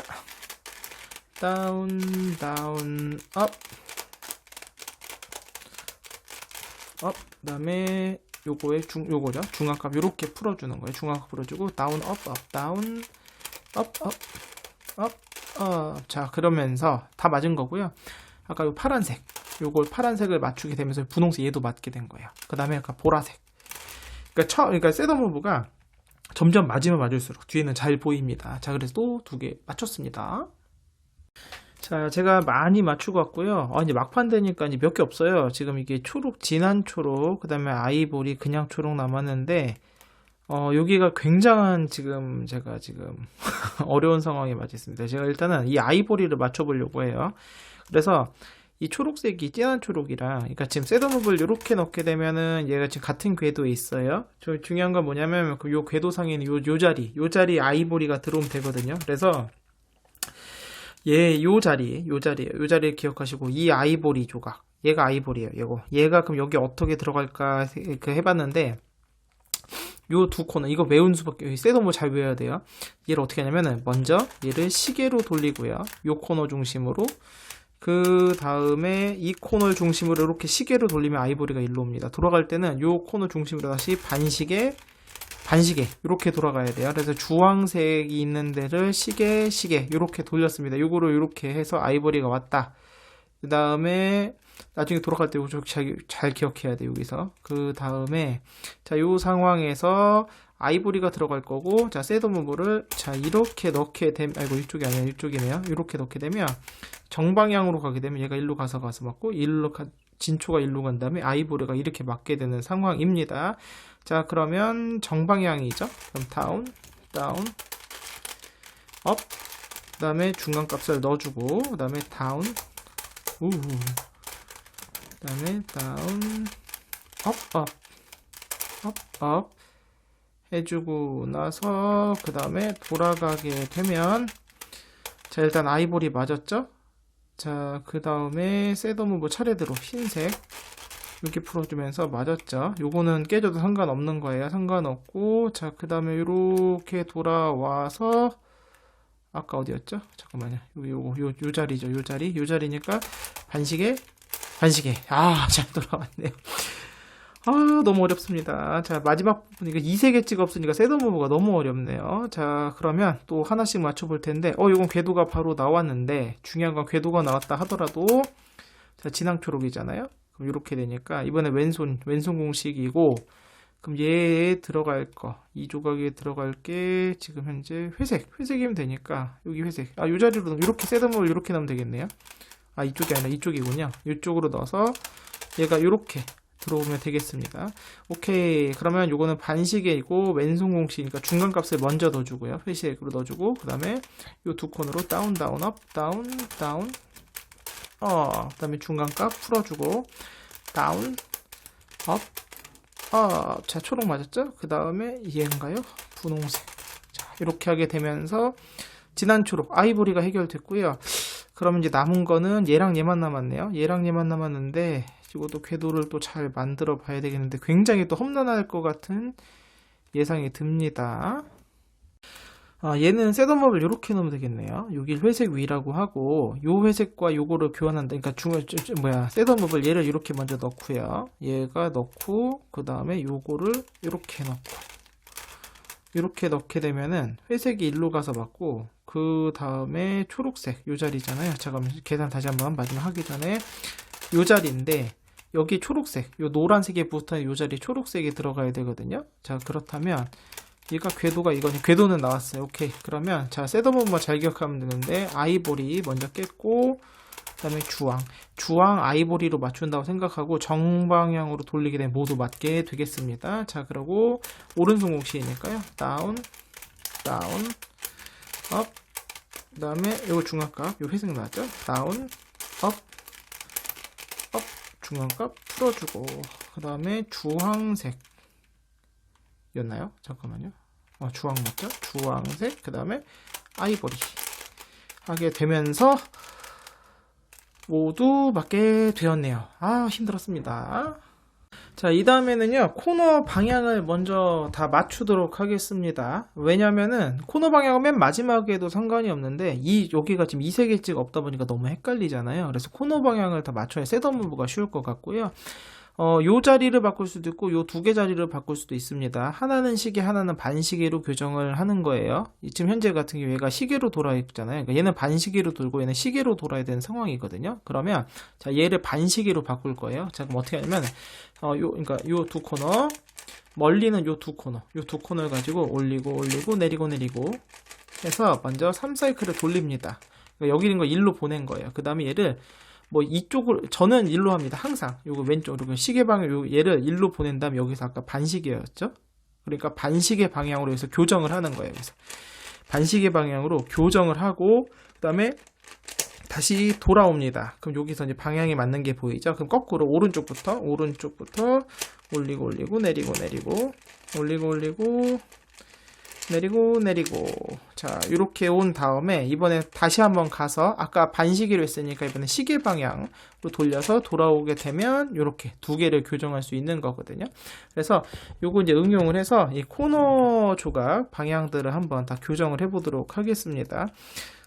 A: 다운 업, 그 다음에 요거의 요거죠. 중간값 요렇게 풀어주는 거예요. 중간값 풀어주고 다운 다운 자, 그러면서 다 맞은 거고요. 아까 요 파란색, 요걸 파란색을 맞추게 되면서 분홍색 얘도 맞게 된 거예요. 그 다음에 아까 보라색. 그러니까 셋업무브가 점점 맞으면 맞을수록 뒤에는 잘 보입니다. 자, 그래서 또 2개 맞췄습니다. 자, 제가 많이 맞추고 왔고요. 이제 막판 되니까 이제 몇 개 없어요. 지금 이게 초록, 진한 초록, 그 다음에 아이보리, 그냥 초록 남았는데, 여기가 굉장한 제가 지금 어려운 상황에 맞았습니다. 제가 일단은 이 아이보리를 맞춰보려고 해요. 그래서 이 초록색이 진한 초록이라, 그러니까 지금 셋업을 이렇게 넣게 되면은 얘가 지금 같은 궤도에 있어요. 중요한 건 뭐냐면 요 궤도상에 있는 요 자리 아이보리가 들어오면 되거든요. 그래서 요 자리를 기억하시고, 이 아이보리 조각, 얘가 아이보리예요. 얘가 그럼 여기 어떻게 들어갈까 해봤는데, 요 2코너 이거 외운 수밖에, 셋업을 잘 외워야 돼요. 얘를 어떻게 하냐면은 먼저 얘를 시계로 돌리고요. 요 코너 중심으로, 그 다음에 이 코너를 중심으로 이렇게 시계로 돌리면 아이보리가 일로 옵니다. 돌아갈 때는 요 코너 중심으로 다시 반시계 이렇게 돌아가야 돼요. 그래서 주황색이 있는 데를 시계 이렇게 돌렸습니다. 요거를 이렇게 해서 아이보리가 왔다. 그 다음에 나중에 돌아갈 때 이거 잘 기억해야 돼. 여기서 그 다음에 자, 요 상황에서 아이보리가 들어갈 거고, 자, 셋업무브를 자 이렇게 넣게 되면, 이쪽이 아니라 이쪽이네요. 이렇게 넣게 되면 정방향으로 가게 되면 얘가 일로 가서 맞고, 진초가 일로 간 다음에 아이보리가 이렇게 맞게 되는 상황입니다. 자, 그러면 정방향이죠. 그럼 다운 업, 그 다음에 중간값을 넣어주고, 그 다음에 다운, 그 다음에 다운 업 해주고 나서 그 다음에 돌아가게 되면, 자, 일단 아이보리 맞았죠. 자, 그 다음에 셋업무브 차례대로 흰색 이렇게 풀어주면서 맞았죠. 요거는 깨져도 상관없는 거예요. 상관없고, 자, 그 다음에 이렇게 돌아와서 아까 어디였죠? 잠깐만요. 요 자리죠. 요 자리니까 반시계. 잘 돌아왔네요. 너무 어렵습니다. 자, 마지막 부분, 이거 2세개찍 없으니까 셋업무브가 너무 어렵네요. 자, 그러면 또 하나씩 맞춰볼 텐데, 이건 궤도가 바로 나왔는데, 중요한 건 궤도가 나왔다 하더라도, 자, 진한 초록이잖아요? 그럼 이렇게 되니까, 이번에 왼손 공식이고, 그럼 얘에 들어갈 거, 이 조각에 들어갈 게, 지금 현재 회색이면 되니까, 여기 회색. 요 자리로, 이렇게 셋업무브를 이렇게 넣으면 되겠네요. 이쪽이 아니라 이쪽이군요. 이쪽으로 넣어서, 얘가 이렇게 들어오면 되겠습니다. 오케이. 그러면 요거는 반시계이고 왼손 공식이니까 중간값을 먼저 넣어주고요. 회색으로 넣어주고, 그 다음에 요 2코너로 다운 업 다운 그 다음에 중간값 풀어주고 다운 업 자, 초록 맞았죠? 그 다음에 얘인가요? 분홍색. 자, 이렇게 하게 되면서 진한 초록 아이보리가 해결됐고요. 그러면 이제 남은 거는 얘랑 얘만 남았네요. 얘랑 얘만 남았는데, 이것도 궤도를 또 잘 만들어 봐야 되겠는데, 굉장히 또 험난할 것 같은 예상이 듭니다. 얘는 셋업을 이렇게 넣으면 되겠네요. 여기 회색 위라고 하고, 요 회색과 요거를 교환한다. 그러니까 셋업을 얘를 이렇게 먼저 넣고요. 얘가 넣고, 그 다음에 요거를 이렇게 넣고, 이렇게 넣게 되면은 회색이 일로 가서 맞고, 그 다음에 초록색 요 자리잖아요. 잠깐만, 계산 다시 한번 마지막 하기 전에 요 자리인데, 여기 초록색, 요 노란색에 붙은 요 자리 초록색이 들어가야 되거든요. 자, 그렇다면 얘가 궤도는 나왔어요. 오케이. 그러면 자, 셋업만 잘 기억하면 되는데, 아이보리 먼저 깼고, 그다음에 주황 아이보리로 맞춘다고 생각하고 정방향으로 돌리게 되면 모두 맞게 되겠습니다. 자, 그리고 오른손 공시니까요. 다운, 업. 그다음에 이거 중앙값, 요 회색 나왔죠? 다운, 업, 중앙값 풀어주고, 그다음에 주황색 였나요? 잠깐만요. 주황 맞죠? 주황색, 그다음에 아이보리 하게 되면서 모두 맞게 되었네요. 힘들었습니다. 자, 이 다음에는요, 코너 방향을 먼저 다 맞추도록 하겠습니다. 왜냐면은, 코너 방향은 맨 마지막에도 상관이 없는데, 여기가 지금 2세 개째가 없다 보니까 너무 헷갈리잖아요. 그래서 코너 방향을 다 맞춰야 셋업무브가 쉬울 것 같고요. 요 자리를 바꿀 수도 있고, 요 두 개 자리를 바꿀 수도 있습니다. 하나는 시계, 하나는 반시계로 교정을 하는 거예요. 지금 현재 같은 경우 얘가 시계로 돌아 있잖아요. 그러니까 얘는 반시계로 돌고 얘는 시계로 돌아야 되는 상황이거든요. 그러면, 자, 얘를 반시계로 바꿀 거예요. 자, 그럼 어떻게 하냐면, 그러니까 요 두 코너, 멀리는 요 두 코너를 가지고 올리고, 내리고 해서 먼저 3사이클을 돌립니다. 그러니까 여기 있는 거 1로 보낸 거예요. 그 다음에 얘를 이쪽을, 저는 일로 합니다. 항상. 요거 왼쪽으로, 시계 방향, 얘를 일로 보낸 다음에 여기서 아까 반시계였죠? 그러니까 반시계 방향으로 해서 교정을 하는 거예요. 그래서 반시계 방향으로 교정을 하고, 그 다음에 다시 돌아옵니다. 그럼 여기서 이제 방향이 맞는 게 보이죠? 그럼 거꾸로 오른쪽부터 올리고, 내리고. 자, 이렇게 온 다음에 이번에 다시 한번 가서 아까 반시계로 했으니까 이번에 시계 방향으로 돌려서 돌아오게 되면 이렇게 두 개를 교정할 수 있는 거거든요. 그래서 요거 이제 응용을 해서 이 코너 조각 방향들을 한번 다 교정을 해보도록 하겠습니다.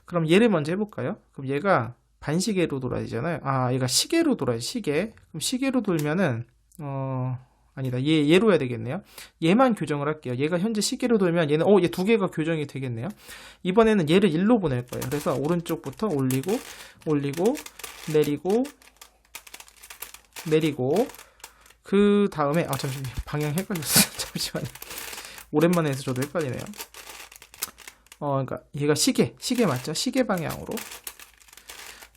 A: 그럼 얘를 먼저 해볼까요? 그럼 얘가 반시계로 돌아야 되잖아요. 얘가 시계로 돌아야지, 시계. 그럼 시계로 돌면은 아니다. 얘로 해야 되겠네요. 얘만 교정을 할게요. 얘가 현재 시계로 돌면 얘는 얘 두 개가 교정이 되겠네요. 이번에는 얘를 1로 보낼 거예요. 그래서 오른쪽부터 올리고 내리고 그 다음에 잠시만요. 방향 헷갈렸어요. 잠시만요. 오랜만에 해서 저도 헷갈리네요. 그러니까 얘가 시계 맞죠? 시계 방향으로.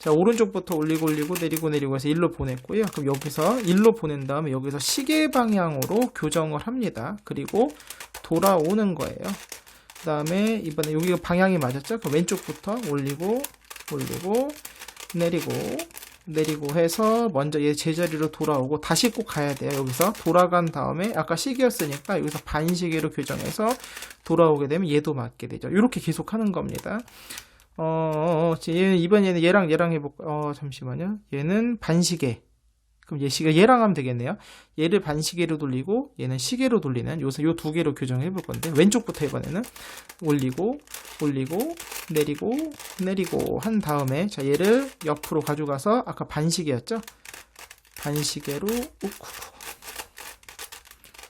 A: 자, 오른쪽부터 올리고 내리고 해서 1로 보냈고요. 그럼 여기서 1로 보낸 다음에 여기서 시계 방향으로 교정을 합니다. 그리고 돌아오는 거예요. 그 다음에 이번에 여기가 방향이 맞았죠? 그럼 왼쪽부터 올리고 내리고 해서 먼저 얘 제자리로 돌아오고 다시 꼭 가야 돼요. 여기서 돌아간 다음에 아까 시계였으니까 여기서 반시계로 교정해서 돌아오게 되면 얘도 맞게 되죠. 이렇게 계속 하는 겁니다. 이번에는 얘랑 해볼까? 잠시만요. 얘는 반시계. 그럼 얘랑 하면 되겠네요. 얘를 반시계로 돌리고, 얘는 시계로 돌리는, 요 두 개로 교정해 볼 건데, 왼쪽부터 이번에는 올리고, 내리고 한 다음에, 자, 얘를 옆으로 가져가서, 아까 반시계였죠? 반시계로,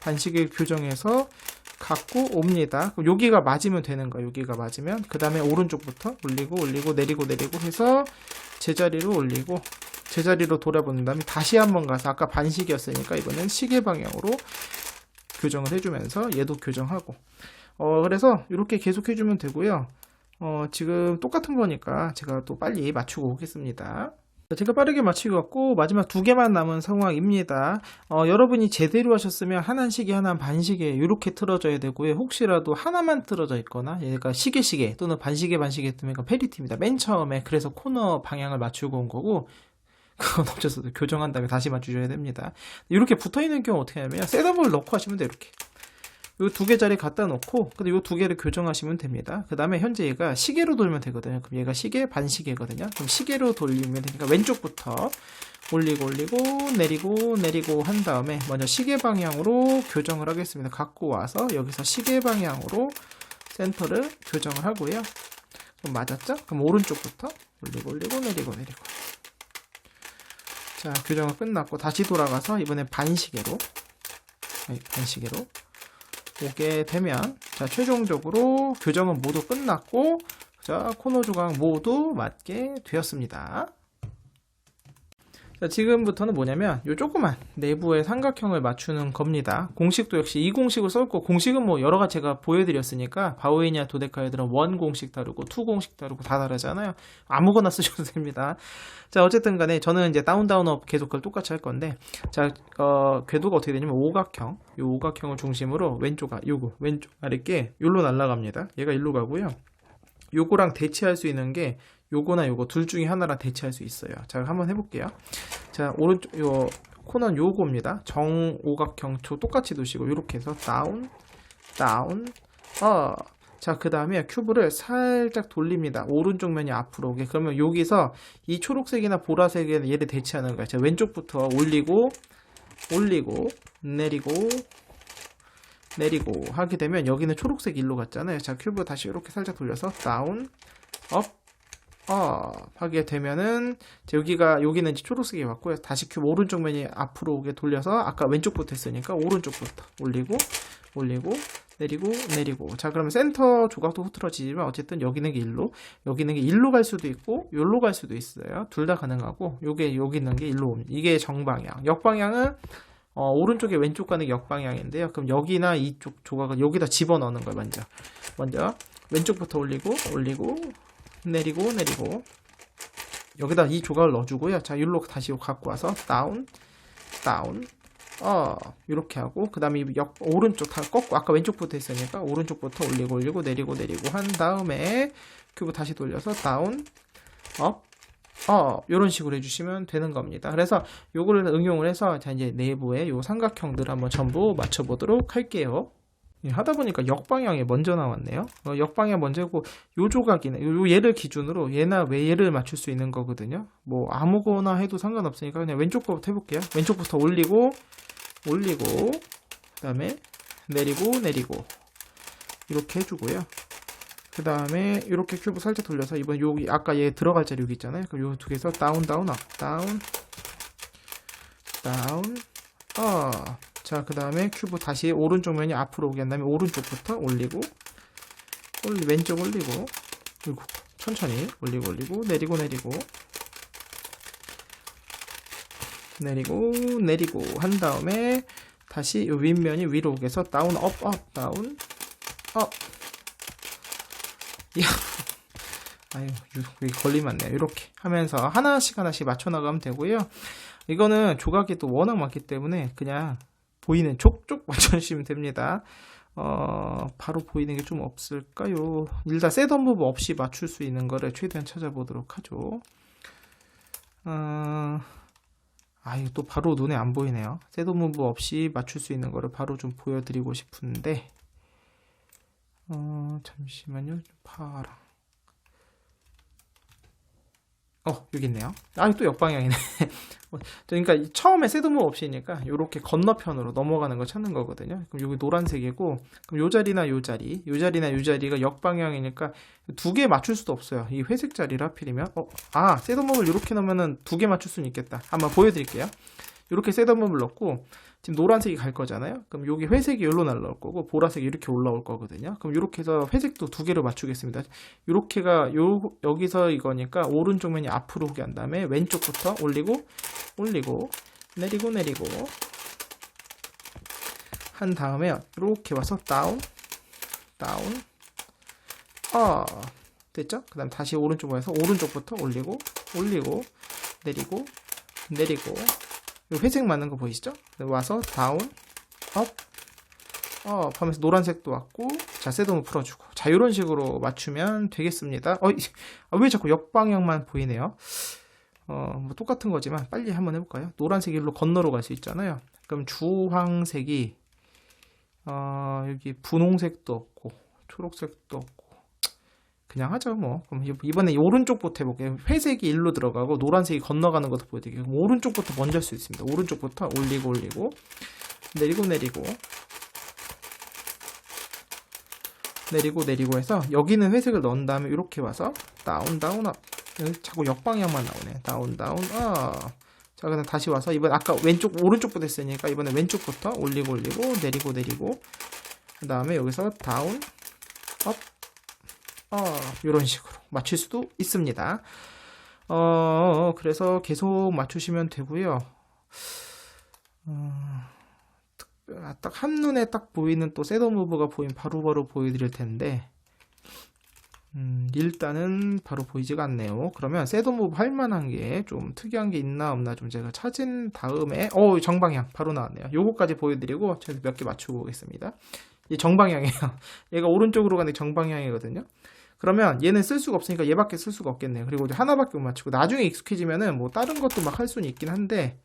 A: 반시계 교정해서, 갖고 옵니다. 그럼 여기가 맞으면 되는 거예요. 여기가 맞으면. 그 다음에 오른쪽부터 올리고 내리고 해서 제자리로 올리고 제자리로 돌아보는 다음에 다시 한번 가서 아까 반시계였으니까 이번엔 시계 방향으로 교정을 해주면서 얘도 교정하고 그래서 이렇게 계속 해주면 되고요. 지금 똑같은 거니까 제가 또 빨리 맞추고 오겠습니다. 제가 빠르게 맞추고 왔고 마지막 두 개만 남은 상황입니다. 여러분이 제대로 하셨으면 하나는 시계 하나는 반시계 이렇게 틀어져야 되고요. 혹시라도 하나만 틀어져 있거나 얘가 시계 또는 반시계 뜨면 페리티입니다. 맨 처음에 그래서 코너 방향을 맞추고 온 거고 그건 어쩔 수 없어요. 교정한 다음에 다시 맞추셔야 됩니다. 이렇게 붙어있는 경우 어떻게 하냐면 셋업을 넣고 하시면 돼요. 이렇게 요 두 개 자리 갖다 놓고 근데 요 두 개를 교정하시면 됩니다. 그 다음에 현재 얘가 시계로 돌면 되거든요. 그럼 얘가 시계 반시계거든요. 그럼 시계로 돌리면 되니까 왼쪽부터 올리고 내리고 한 다음에 먼저 시계 방향으로 교정을 하겠습니다. 갖고 와서 여기서 시계 방향으로 센터를 교정을 하고요. 그럼 맞았죠? 그럼 오른쪽부터 올리고 내리고 자, 교정은 끝났고 다시 돌아가서 이번엔 반시계로 오게 되면 자, 최종적으로 교정은 모두 끝났고 자, 코너 조각 모두 맞게 되었습니다. 자, 지금부터는 뭐냐면 요 조그만 내부의 삼각형을 맞추는 겁니다. 공식도 역시 이 공식을 썼고, 공식은 뭐 여러 가지 제가 보여드렸으니까 바오이니아 도데카헤드론 1 공식 다르고 2 공식 다르고 다 다르잖아요. 아무거나 쓰셔도 됩니다. 자, 어쨌든 간에 저는 이제 다운 다운 업 계속 그걸 똑같이 할 건데, 자, 궤도가 어떻게 되냐면 오각형, 요 오각형을 중심으로 요거 왼쪽 아래께 요로 날아갑니다. 얘가 일로 가고요. 요거랑 대치할 수 있는 게 요거나 요거 둘 중에 하나랑 대치할 수 있어요. 자, 한번 해볼게요. 자, 오른쪽 요 코너는 요거입니다. 정오각형 똑같이 두시고 요렇게 해서 다운 자, 그 다음에 큐브를 살짝 돌립니다. 오른쪽 면이 앞으로 오게. 그러면 여기서 이 초록색이나 보라색에 얘를 대치하는 거예요. 자, 왼쪽부터 올리고 내리고 하게 되면 여기는 초록색 일로 갔잖아요. 자, 큐브 다시 이렇게 살짝 돌려서 다운 하게 되면은 여기는 이제 초록색이 왔고요. 다시 큐브 오른쪽 면이 앞으로 오게 돌려서 아까 왼쪽부터 했으니까 오른쪽부터 올리고 내리고. 자, 그러면 센터 조각도 흐트러지지만 어쨌든 여기는 게 일로 갈 수도 있고 요로 갈 수도 있어요. 둘 다 가능하고 여기 있는 게 일로 옵니다. 이게 정방향. 역방향은 오른쪽에 왼쪽 가는 게 역방향인데요. 그럼 여기나 이쪽 조각을 여기다 집어넣는 거예요. 먼저 왼쪽부터 올리고 내리고 여기다 이 조각을 넣어주고요. 자, 일로 다시 갖고 와서 다운 이렇게 하고, 그 다음에 오른쪽 다 꺾고, 아까 왼쪽부터 했으니까 오른쪽부터 올리고 내리고 한 다음에 큐브 다시 돌려서 다운 이런 식으로 해주시면 되는 겁니다. 그래서 요거를 응용을 해서 자, 이제 내부의 요 삼각형들 한번 전부 맞춰보도록 할게요. 하다 보니까 역방향이 먼저 나왔네요. 역방향 먼저고, 요 조각이네. 요 얘를 기준으로 얘나 얘를 맞출 수 있는 거거든요. 뭐 아무거나 해도 상관없으니까 그냥 왼쪽 거부터 해볼게요. 왼쪽부터 올리고 그 다음에 내리고 이렇게 해주고요. 그 다음에 이렇게 큐브 살짝 돌려서 이번 여기 아까 얘 들어갈 자리 여기 있잖아요. 그럼 요 두 개에서 다운 자, 그 다음에 큐브 다시 오른쪽 면이 앞으로 오게 한 다음에 오른쪽부터 왼쪽 올리고 그리고 천천히 올리고 내리고 한 다음에 다시 요 윗면이 위로 오게 해서 다운 다운 이야, 아유, 여기 걸리면 안 돼요. 이렇게 하면서 하나씩 맞춰 나가면 되고요. 이거는 조각이 또 워낙 많기 때문에 그냥 보이는 족족 맞춰주시면 됩니다. 바로 보이는 게 좀 없을까요? 일단 셋업 무브 없이 맞출 수 있는 거를 최대한 찾아보도록 하죠. 이거 또 바로 눈에 안 보이네요. 셋업 무브 없이 맞출 수 있는 거를 바로 좀 보여드리고 싶은데, 잠시만요. 파랑. 여기 있네요. 또 역방향이네. 그러니까 처음에 셋업무브 없이니까 이렇게 건너편으로 넘어가는 거 찾는 거거든요. 그럼 여기 노란색이고, 그럼 요 자리나 요 자리가 역방향이니까 두 개 맞출 수도 없어요. 이 회색 자리를 하필이면 셋업무브를 이렇게 넣으면은 두 개 맞출 수는 있겠다. 한번 보여드릴게요. 이렇게 셋업무브를 넣고 지금 노란색이 갈 거잖아요. 그럼 여기 회색이 여기로 날라올 거고 보라색이 이렇게 올라올 거거든요. 그럼 이렇게 해서 회색도 두 개로 맞추겠습니다. 이렇게가 여기서 이거니까 오른쪽 면이 앞으로 오게 한 다음에 왼쪽부터 올리고 내리고 한 다음에 이렇게 와서 다운 됐죠? 그 다음 다시 오른쪽으로 해서 오른쪽부터 올리고 내리고 회색 맞는 거 보이시죠? 와서 다운 하면서 노란색도 왔고, 자, 셋업을 풀어주고, 자, 이런 식으로 맞추면 되겠습니다. 왜 자꾸 역방향만 보이네요? 뭐 똑같은 거지만 빨리 한번 해볼까요? 노란색 일로 건너러 갈 수 있잖아요. 그럼 주황색이 여기 분홍색도 없고 초록색도 없고 그냥 하죠 뭐. 그럼 이번에 오른쪽부터 해볼게요. 회색이 일로 들어가고 노란색이 건너가는 것도 보여드릴게요. 그럼 오른쪽부터 먼저 할 수 있습니다. 오른쪽부터 올리고 내리고 해서 여기는 회색을 넣은 다음에 이렇게 와서 다운 여기 자꾸 역방향만 나오네. 다운 자, 그다음 다시 와서 이번 아까 오른쪽부터 했으니까 이번에 왼쪽부터 올리고 내리고 그 다음에 여기서 다운 이런 식으로 맞출 수도 있습니다. 그래서 계속 맞추시면 되고요. 딱 한눈에 딱 보이는 또 셋업 무브가 바로바로 보여드릴 텐데, 일단은 바로 보이지가 않네요. 그러면 셋업 무브 할 만한 게 좀 특이한 게 있나 없나 좀 제가 찾은 다음에, 정방향 바로 나왔네요. 요거까지 보여드리고 제가 몇 개 맞추고 오겠습니다. 이 정방향이에요. 얘가 오른쪽으로 가는데 정방향이거든요. 그러면 얘는 쓸 수가 없으니까 얘밖에 쓸 수가 없겠네요. 그리고 이제 하나밖에 못 맞추고 나중에 익숙해지면은 뭐 다른 것도 막 할 수는 있긴 한데,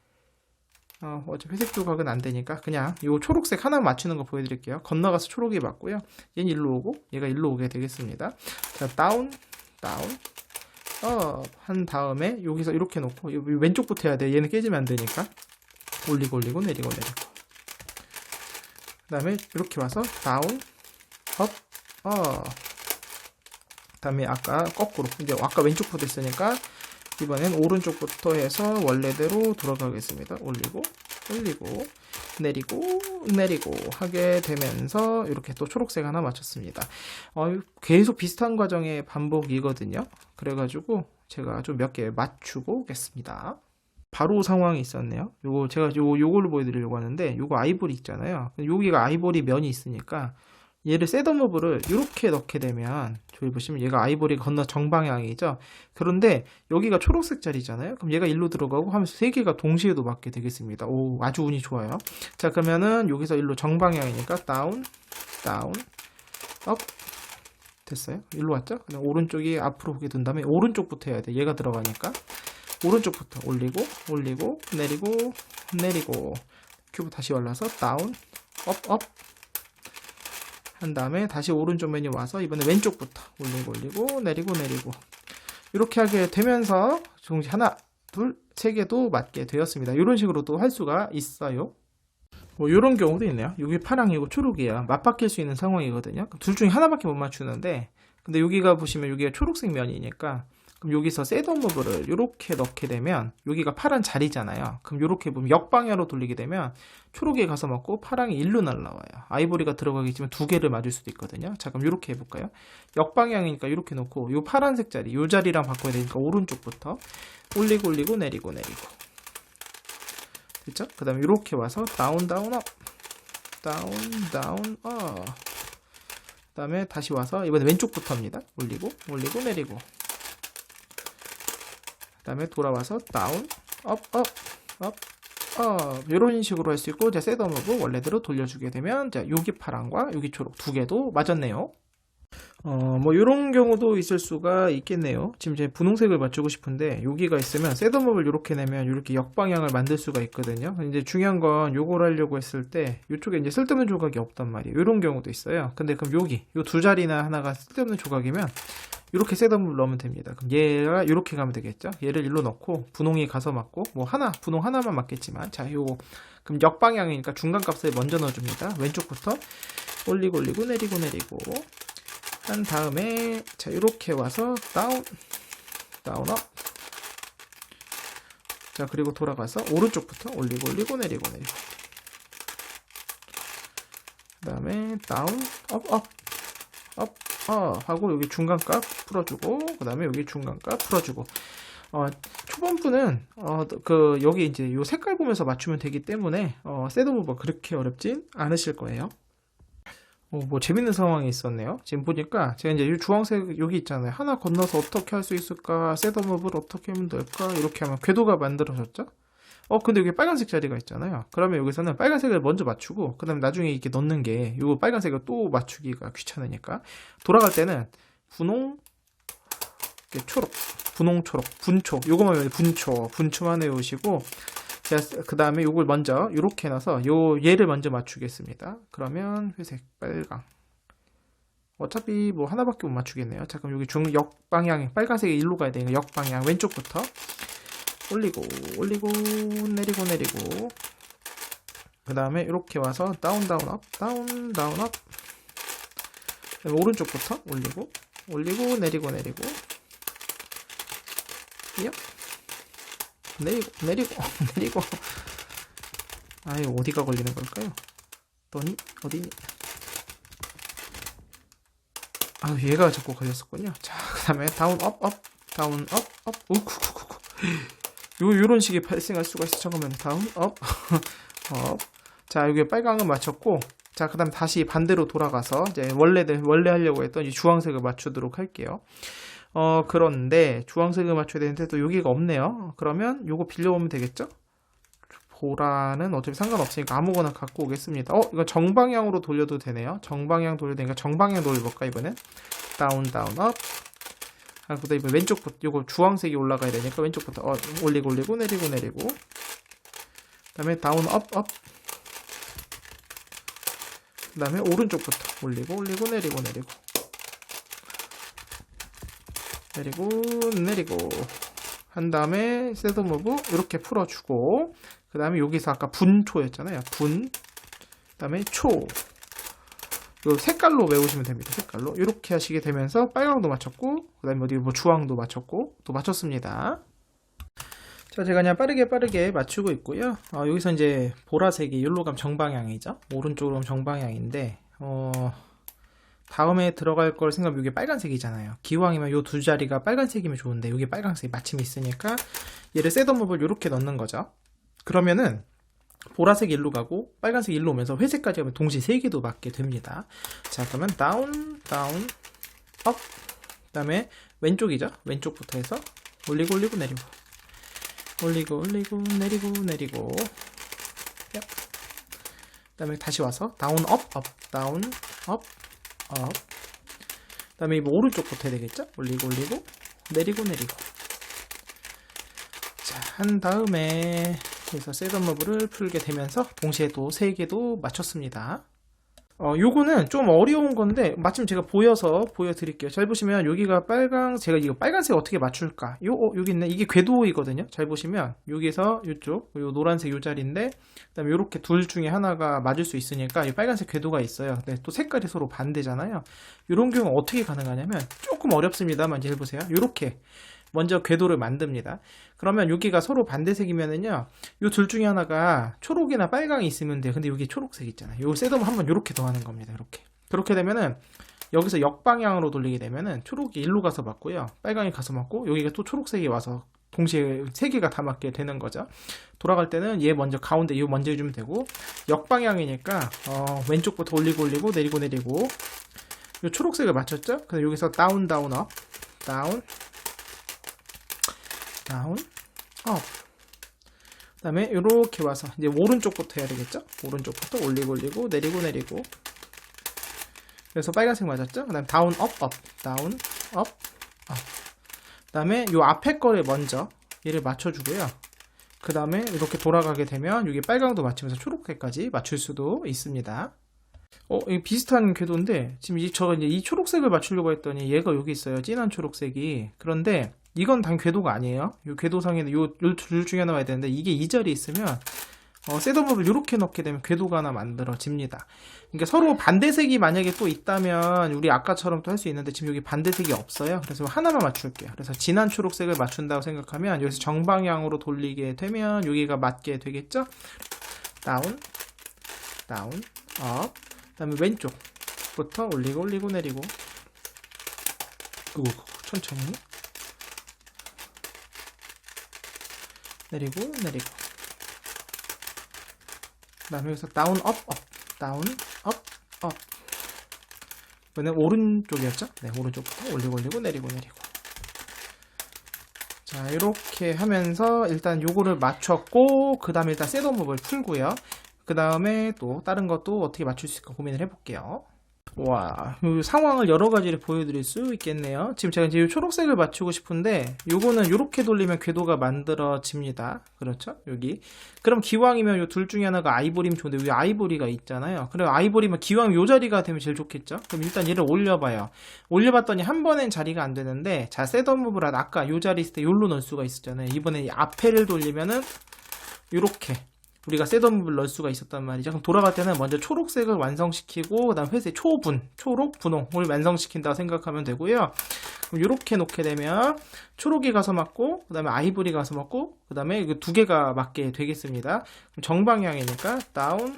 A: 어차피 회색 조각은 안 되니까 그냥 요 초록색 하나 맞추는 거 보여드릴게요. 건너가서 초록이 맞고요. 얘는 일로 오고 얘가 일로 오게 되겠습니다. 자, 다운, 한 다음에 여기서 이렇게 놓고 왼쪽부터 해야 돼. 얘는 깨지면 안 되니까 올리고 올리고 내리고 내리고. 그 다음에 이렇게 와서 다운, 그 다음에 아까 거꾸로 이제 아까 왼쪽부터 했으니까 이번엔 오른쪽부터 해서 원래대로 돌아가겠습니다. 올리고 올리고 내리고 내리고 하게 되면서 이렇게 또 초록색 하나 맞췄습니다. 계속 비슷한 과정의 반복이거든요. 그래가지고 제가 좀 몇 개 맞추고 오겠습니다. 바로 상황이 있었네요. 제가 요걸로 보여드리려고 하는데 요거 아이보리 있잖아요. 여기가 아이보리 면이 있으니까 얘를 셋업 무브를 이렇게 넣게 되면 저기 보시면 얘가 아이보리 건너 정방향이죠. 그런데 여기가 초록색 자리잖아요. 그럼 얘가 일로 들어가고 하면서 세 개가 동시에도 맞게 되겠습니다. 오, 아주 운이 좋아요. 자, 그러면은 여기서 일로 정방향이니까 다운, 업 됐어요. 일로 왔죠? 그냥 오른쪽이 앞으로 오게 된 다음에 오른쪽부터 해야 돼. 얘가 들어가니까 오른쪽부터 올리고 올리고 내리고 내리고 큐브 다시 올라서 다운, 업 한 다음에 다시 오른쪽 메뉴 와서 이번에 왼쪽부터 올리고 올리고 내리고 내리고 이렇게 하게 되면서 동시에 하나, 둘, 세 개도 맞게 되었습니다. 이런 식으로도 할 수가 있어요. 뭐 이런 경우도 있네요. 여기 파랑이고 초록이야. 맞바뀔 수 있는 상황이거든요. 둘 중에 하나밖에 못 맞추는데 근데 여기가 보시면 여기가 초록색 면이니까 그럼 여기서 셋업 무브를 이렇게 넣게 되면 여기가 파란 자리잖아요. 그럼 이렇게 보면 역방향으로 돌리게 되면 초록이 가서 맞고 파랑이 일로 날라와요. 아이보리가 들어가겠지만 두 개를 맞을 수도 있거든요. 자, 그럼 이렇게 해볼까요? 역방향이니까 이렇게 놓고 이 파란색 자리, 이 자리랑 바꿔야 되니까 오른쪽부터 올리고 올리고 내리고 내리고 됐죠? 그 다음에 이렇게 와서 다운 다운 업 다운 다운 업 그 다음에 다시 와서 이번에 왼쪽부터 합니다. 올리고 올리고 내리고 그 다음에 돌아와서 다운, 업, 이런 식으로 할 수 있고, 자, 셋업 무브 원래대로 돌려주게 되면, 자, 여기 파랑과 여기 초록 두 개도 맞았네요. 뭐, 이런 경우도 있을 수가 있겠네요. 지금 이제 분홍색을 맞추고 싶은데, 여기가 있으면, 셋업 무브를 이렇게 내면, 이렇게 역방향을 만들 수가 있거든요. 이제 중요한 건 요걸 하려고 했을 때, 이쪽에 이제 쓸데없는 조각이 없단 말이에요. 이런 경우도 있어요. 근데 그럼 요 두 자리나 하나가 쓸데없는 조각이면, 이렇게 셋업을 넣으면 됩니다. 그럼 얘가 이렇게 가면 되겠죠. 얘를 일로 넣고 분홍이 가서 맞고 뭐 분홍 하나만 맞겠지만 자, 요거 그럼 역방향이니까 중간 값을 먼저 넣어줍니다. 왼쪽부터 올리고 올리고 내리고 내리고 한 다음에 자, 이렇게 와서 다운 업. 자, 그리고 돌아가서 오른쪽부터 올리고 올리고 내리고 내리고 그 다음에 다운 업 하고 여기 중간값 풀어주고 그 다음에 여기 중간값 풀어주고 초반부는 여기 이제 요 색깔 보면서 맞추면 되기 때문에 셋업 무브가 그렇게 어렵진 않으실 거예요. 뭐 재밌는 상황이 있었네요. 지금 보니까 제가 이제 이 주황색 여기 있잖아요. 하나 건너서 어떻게 할 수 있을까? 셋업 무브를 어떻게 하면 될까? 이렇게 하면 궤도가 만들어졌죠? 근데 여기 빨간색 자리가 있잖아요. 그러면 여기서는 빨간색을 먼저 맞추고, 그 다음에 나중에 이렇게 넣는 게, 요 빨간색을 또 맞추기가 귀찮으니까, 돌아갈 때는, 분홍, 초록, 분홍, 초록, 분초, 요거만 분초만 해오시고, 그 다음에 요걸 먼저, 요렇게 해놔서, 얘를 먼저 맞추겠습니다. 그러면 회색, 빨강. 어차피 뭐 하나밖에 못 맞추겠네요. 자, 그럼 여기 역방향, 빨간색이 일로 가야 되니까 역방향, 왼쪽부터. 올리고 올리고 내리고 내리고 그 다음에 이렇게 와서 다운 업 오른쪽부터 올리고 올리고 내리고 내리고 내리고 내리고 아유, 어디가 걸리는 걸까요? 어디니? 얘가 자꾸 걸렸었군요. 자, 그 다음에 다운 업 다운, 업, 우쿠쿠쿠쿠. 요런 식이 발생할 수가 있어. 잠깐만요. 다운, 업, 업. 자, 여기 빨강은 맞췄고, 자, 그 다음 다시 반대로 돌아가서, 이제 원래 하려고 했던 이 주황색을 맞추도록 할게요. 그런데, 주황색을 맞춰야 되는데, 또 여기가 없네요. 그러면 요거 빌려오면 되겠죠? 보라는 어차피 상관없으니까 아무거나 갖고 오겠습니다. 이거 정방향으로 돌려도 되네요. 정방향 돌려도 되니까 정방향 돌려볼까, 이번엔? 다운, 다운, 업. 그 다음에 왼쪽부터, 요거 주황색이 올라가야 되니까 왼쪽부터, 올리고, 내리고. 그 다음에 다운, 업. 그 다음에 오른쪽부터 올리고, 내리고. 한 다음에 셋업 무브 이렇게 풀어주고, 그 다음에 여기서 아까 분초였잖아요. 그 다음에 초. 요 색깔로 외우시면 됩니다. 색깔로. 이렇게 하시게 되면서 빨강도 맞췄고, 그 다음에 어디 뭐 주황도 맞췄고, 또 맞췄습니다. 자, 제가 그냥 빠르게 맞추고 있고요. 여기서 이제 보라색이 여기로 가면 정방향이죠. 오른쪽으로 가면 정방향인데, 다음에 들어갈 걸 생각하면 이게 빨간색이잖아요. 기왕이면 요 두 자리가 빨간색이면 좋은데, 여기 빨간색이 마침 있으니까, 얘를 셋업업을 이렇게 넣는 거죠. 그러면은, 보라색 일로 가고 빨간색 일로 오면서 회색까지 가면 동시에 3개도 맞게 됩니다. 자, 그러면 다운, 업. 그 다음에 왼쪽이죠. 왼쪽부터 해서 올리고, 내리고. 올리고, 내리고. 그 다음에 다시 와서 다운, 업. 다운, 업. 그 다음에 오른쪽부터 해야 되겠죠. 올리고, 내리고. 자, 한 다음에 그래서 셋업 무브를 풀게 되면서 동시에 또 3개도 맞췄습니다. 요거는 좀 어려운 건데 마침 제가 보여드릴게요. 잘 보시면 여기가 제가 이거 빨간색 어떻게 맞출까? 여기 있네. 이게 궤도이거든요. 잘 보시면 여기서 이쪽, 요 노란색 요 자리인데, 그 다음에 요렇게 둘 중에 하나가 맞을 수 있으니까 이 빨간색 궤도가 있어요. 근데 또 색깔이 서로 반대잖아요. 요런 경우 어떻게 가능하냐면 조금 어렵습니다만 이제 해보세요. 요렇게 먼저 궤도를 만듭니다. 그러면 여기가 서로 반대색이면은요, 요 둘 중에 하나가 초록이나 빨강이 있으면 돼요. 근데 여기 초록색 있잖아요. 요 셋업을 한번 요렇게 더하는 겁니다. 그렇게 되면은 여기서 역방향으로 돌리게 되면은 초록이 일로 가서 맞고요, 빨강이 가서 맞고, 여기가 또 초록색이 와서 동시에 3개가 다 맞게 되는 거죠. 돌아갈 때는 얘 먼저 가운데 이거 먼저 해주면 되고, 역방향이니까 왼쪽부터 올리고 내리고. 요 초록색을 맞췄죠? 그래서 여기서 다운, 업, 다운, 업. 그 다음에 이렇게 와서 이제 오른쪽부터 해야 되겠죠? 오른쪽부터 올리고 내리고. 그래서 빨간색 맞았죠? 그 다음에 다운, 업. 그 다음에 요 앞에 거를 먼저 얘를 맞춰주고요. 그 다음에 이렇게 돌아가게 되면 여기 빨강도 맞추면서 초록색까지 맞출 수도 있습니다. 이게 비슷한 궤도인데, 지금 제가 이제 이 초록색을 맞추려고 했더니 얘가 여기 있어요. 진한 초록색이. 그런데 이건 단 궤도가 아니에요. 이 궤도상에는 요 둘 중에 하나 와야 되는데, 이게 이 자리에 있으면 셋업을 이렇게 넣게 되면 궤도가 하나 만들어집니다. 그러니까 서로 반대색이 만약에 또 있다면 우리 아까처럼 또 할 수 있는데, 지금 여기 반대색이 없어요. 그래서 하나만 맞출게요. 그래서 진한 초록색을 맞춘다고 생각하면 여기서 정방향으로 돌리게 되면 여기가 맞게 되겠죠. 다운, 업. 그 다음에 왼쪽부터 올리고 내리고. 천천히 내리고. 그 다음에 여기서 다운, 업. 이번엔 오른쪽이었죠? 네, 오른쪽부터 올리고 내리고. 자, 이렇게 하면서 일단 요거를 맞췄고, 그 다음에 일단 셋업 무브를 풀고요. 그 다음에 또 다른 것도 어떻게 맞출 수 있을까 고민을 해볼게요. 와, 이 상황을 여러 가지를 보여드릴 수 있겠네요. 지금 제가 이제 이 초록색을 맞추고 싶은데, 요거는 이렇게 돌리면 궤도가 만들어집니다. 그렇죠? 여기. 그럼 기왕이면 요 둘 중에 하나가 아이보리면 좋은데, 여기 아이보리가 있잖아요. 그럼 아이보리면 기왕 요 자리가 되면 제일 좋겠죠? 그럼 일단 얘를 올려봐요. 올려봤더니 한 번엔 자리가 안 되는데, 자, 셋업 무브라 아까 요 자리 있을 때 요로 넣을 수가 있었잖아요. 이번에 이 앞에를 돌리면은 요렇게 우리가 셋업 무브를 넣을 수가 있었단 말이죠. 그럼 돌아갈 때는 먼저 초록색을 완성시키고, 그 다음 회색, 초록, 분홍을 완성시킨다고 생각하면 되고요. 그럼 이렇게 놓게 되면 초록이 가서 맞고, 그 다음에 아이보리가 가서 맞고, 그 다음에 그 두 개가 맞게 되겠습니다. 그럼 정방향이니까 다운,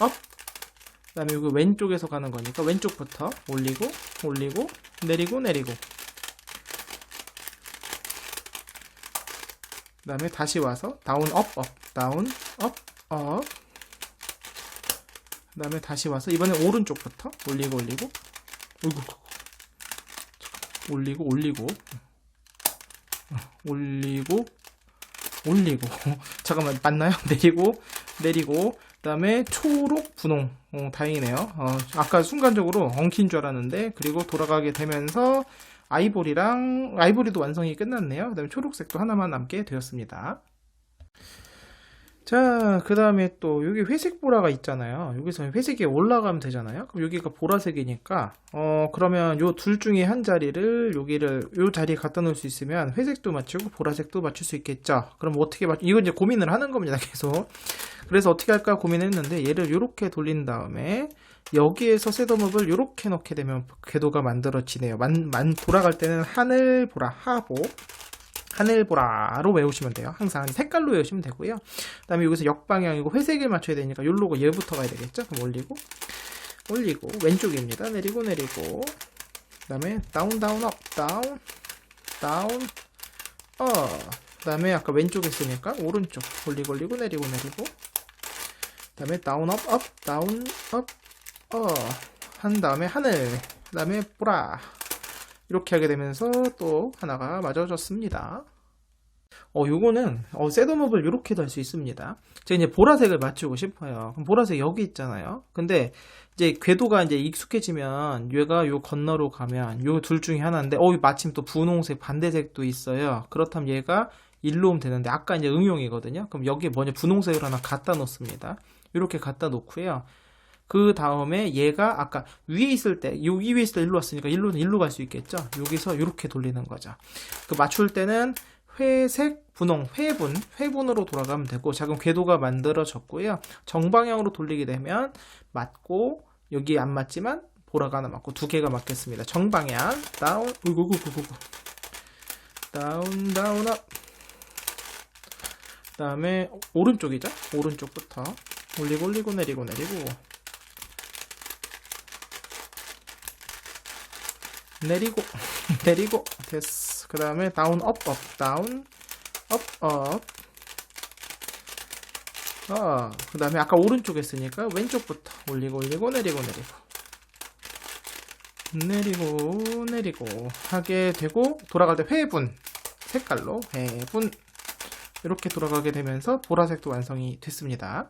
A: 업. 그 다음에 여기 왼쪽에서 가는 거니까 왼쪽부터 올리고 내리고. 그 다음에 다시 와서 다운 업 업 다운 업 업, 그 다음에 다시 와서 이번엔 오른쪽부터 올리고 올리고, 어이구, 올리고 올리고 올리고 올리고 잠깐만, 맞나요? 내리고 내리고, 그 다음에 초록 분홍. 다행이네요. 아까 순간적으로 엉킨 줄 알았는데, 그리고 돌아가게 되면서 아이보리도 완성이 끝났네요. 그 다음에 초록색도 하나만 남게 되었습니다. 자, 그 다음에 또 여기 회색 보라가 있잖아요. 여기서 회색이 올라가면 되잖아요. 그럼 여기가 보라색이니까 그러면 요 둘 중에 한 자리를 요 자리에 갖다 놓을 수 있으면 회색도 맞추고 보라색도 맞출 수 있겠죠. 그럼 어떻게 이거 이제 고민을 하는 겁니다, 계속. 그래서 어떻게 할까 고민했는데, 얘를 이렇게 돌린 다음에 여기에서 셋업을 이렇게 넣게 되면 궤도가 만들어지네요. 돌아갈 때는 하늘보라, 하늘보라로 외우시면 돼요. 항상 색깔로 외우시면 되고요. 그 다음에 여기서 역방향이고 회색을 맞춰야 되니까 요로고 얘부터 가야 되겠죠. 그럼 올리고 올리고, 왼쪽입니다. 내리고 내리고, 그 다음에 다운 다운 업 다운 다운 그 다음에 아까 왼쪽에 있으니까 오른쪽 올리고 올리고 내리고 내리고, 그 다음에 다운 업 업 다운 업 한 다음에 하늘, 그 다음에 보라, 이렇게 하게 되면서 또 하나가 맞아졌습니다. 요거는 셋업을 이렇게도 할 수 있습니다. 제가 이제 보라색을 맞추고 싶어요. 그럼 보라색 여기 있잖아요. 근데 이제 궤도가 이제 익숙해지면 얘가 요 건너로 가면 요 둘 중에 하나인데, 마침 또 분홍색 반대색도 있어요. 그렇다면 얘가 일로 오면 되는데, 아까 이제 응용이거든요. 그럼 여기에 먼저 분홍색을 하나 갖다 놓습니다. 이렇게 갖다 놓고요. 그 다음에 얘가 아까 위에 있을 때, 여기 위에 있을 때 일로 왔으니까 일로 갈 수 있겠죠. 여기서 이렇게 돌리는 거죠. 그 맞출 때는 회색, 분홍, 회분으로 돌아가면 되고, 작은 궤도가 만들어졌고요. 정방향으로 돌리게 되면 맞고, 여기 안 맞지만 보라가 하나 맞고 두 개가 맞겠습니다. 정방향 다운, 다운 다운 업. 그 다음에 오른쪽이죠. 오른쪽부터 올리고 올리고 내리고 내리고 내리고 내리고, 됐어. 그 다음에 다운 업 업 다운 업 업. 그 다음에 아까 오른쪽에 있으니까 왼쪽부터 올리고 올리고 내리고 내리고 내리고 하게 되고, 돌아갈 때 회분 색깔로 회분 이렇게 돌아가게 되면서 보라색도 완성이 됐습니다.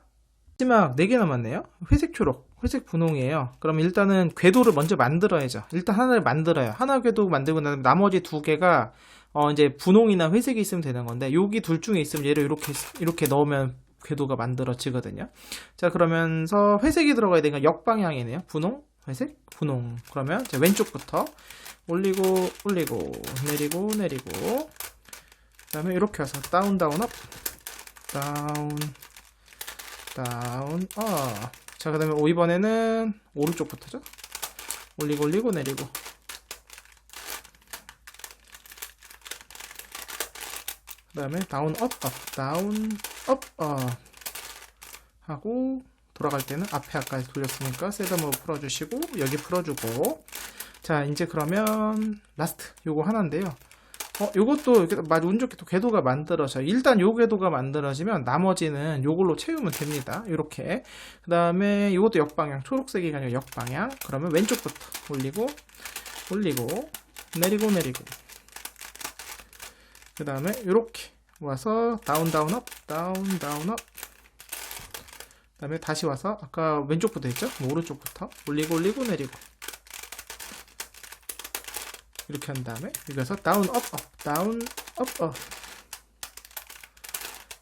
A: 마지막 4개 남았네요. 회색 초록, 회색 분홍이에요. 그럼 일단은 궤도를 먼저 만들어야죠. 일단 하나를 만들어요. 하나 궤도 만들고 나면 나머지 2개가 이제 분홍이나 회색이 있으면 되는 건데, 여기 둘 중에 있으면 얘를 이렇게 넣으면 궤도가 만들어지거든요. 자, 그러면서 회색이 들어가야 되니까 역방향이네요. 분홍, 회색, 분홍. 그러면 자, 왼쪽부터 올리고 올리고 내리고 내리고, 그 다음에 이렇게 와서 다운 다운 업 다운 다운 자, 그 다음에 이번에는 오른쪽부터죠. 올리고 올리고 내리고, 그 다음에 다운 업 업 다운 업 하고, 돌아갈 때는 앞에 아까 돌렸으니까 셋업으로 풀어주시고 여기 풀어주고. 자, 이제 그러면 라스트 요거 하나인데요. 요것도 이렇게 운 좋게 또 궤도가 만들어져요. 일단 요 궤도가 만들어지면 나머지는 요걸로 채우면 됩니다. 이렇게. 그 다음에 이것도 역방향, 초록색이 아니라 역방향. 그러면 왼쪽부터 올리고 올리고 내리고 내리고, 그 다음에 이렇게 와서 다운 다운 업 다운 다운 업, 그 다음에 다시 와서 아까 왼쪽부터 했죠? 오른쪽부터 올리고 올리고 내리고, 이렇게 한 다음에 여기서 다운 업 업 다운 업 업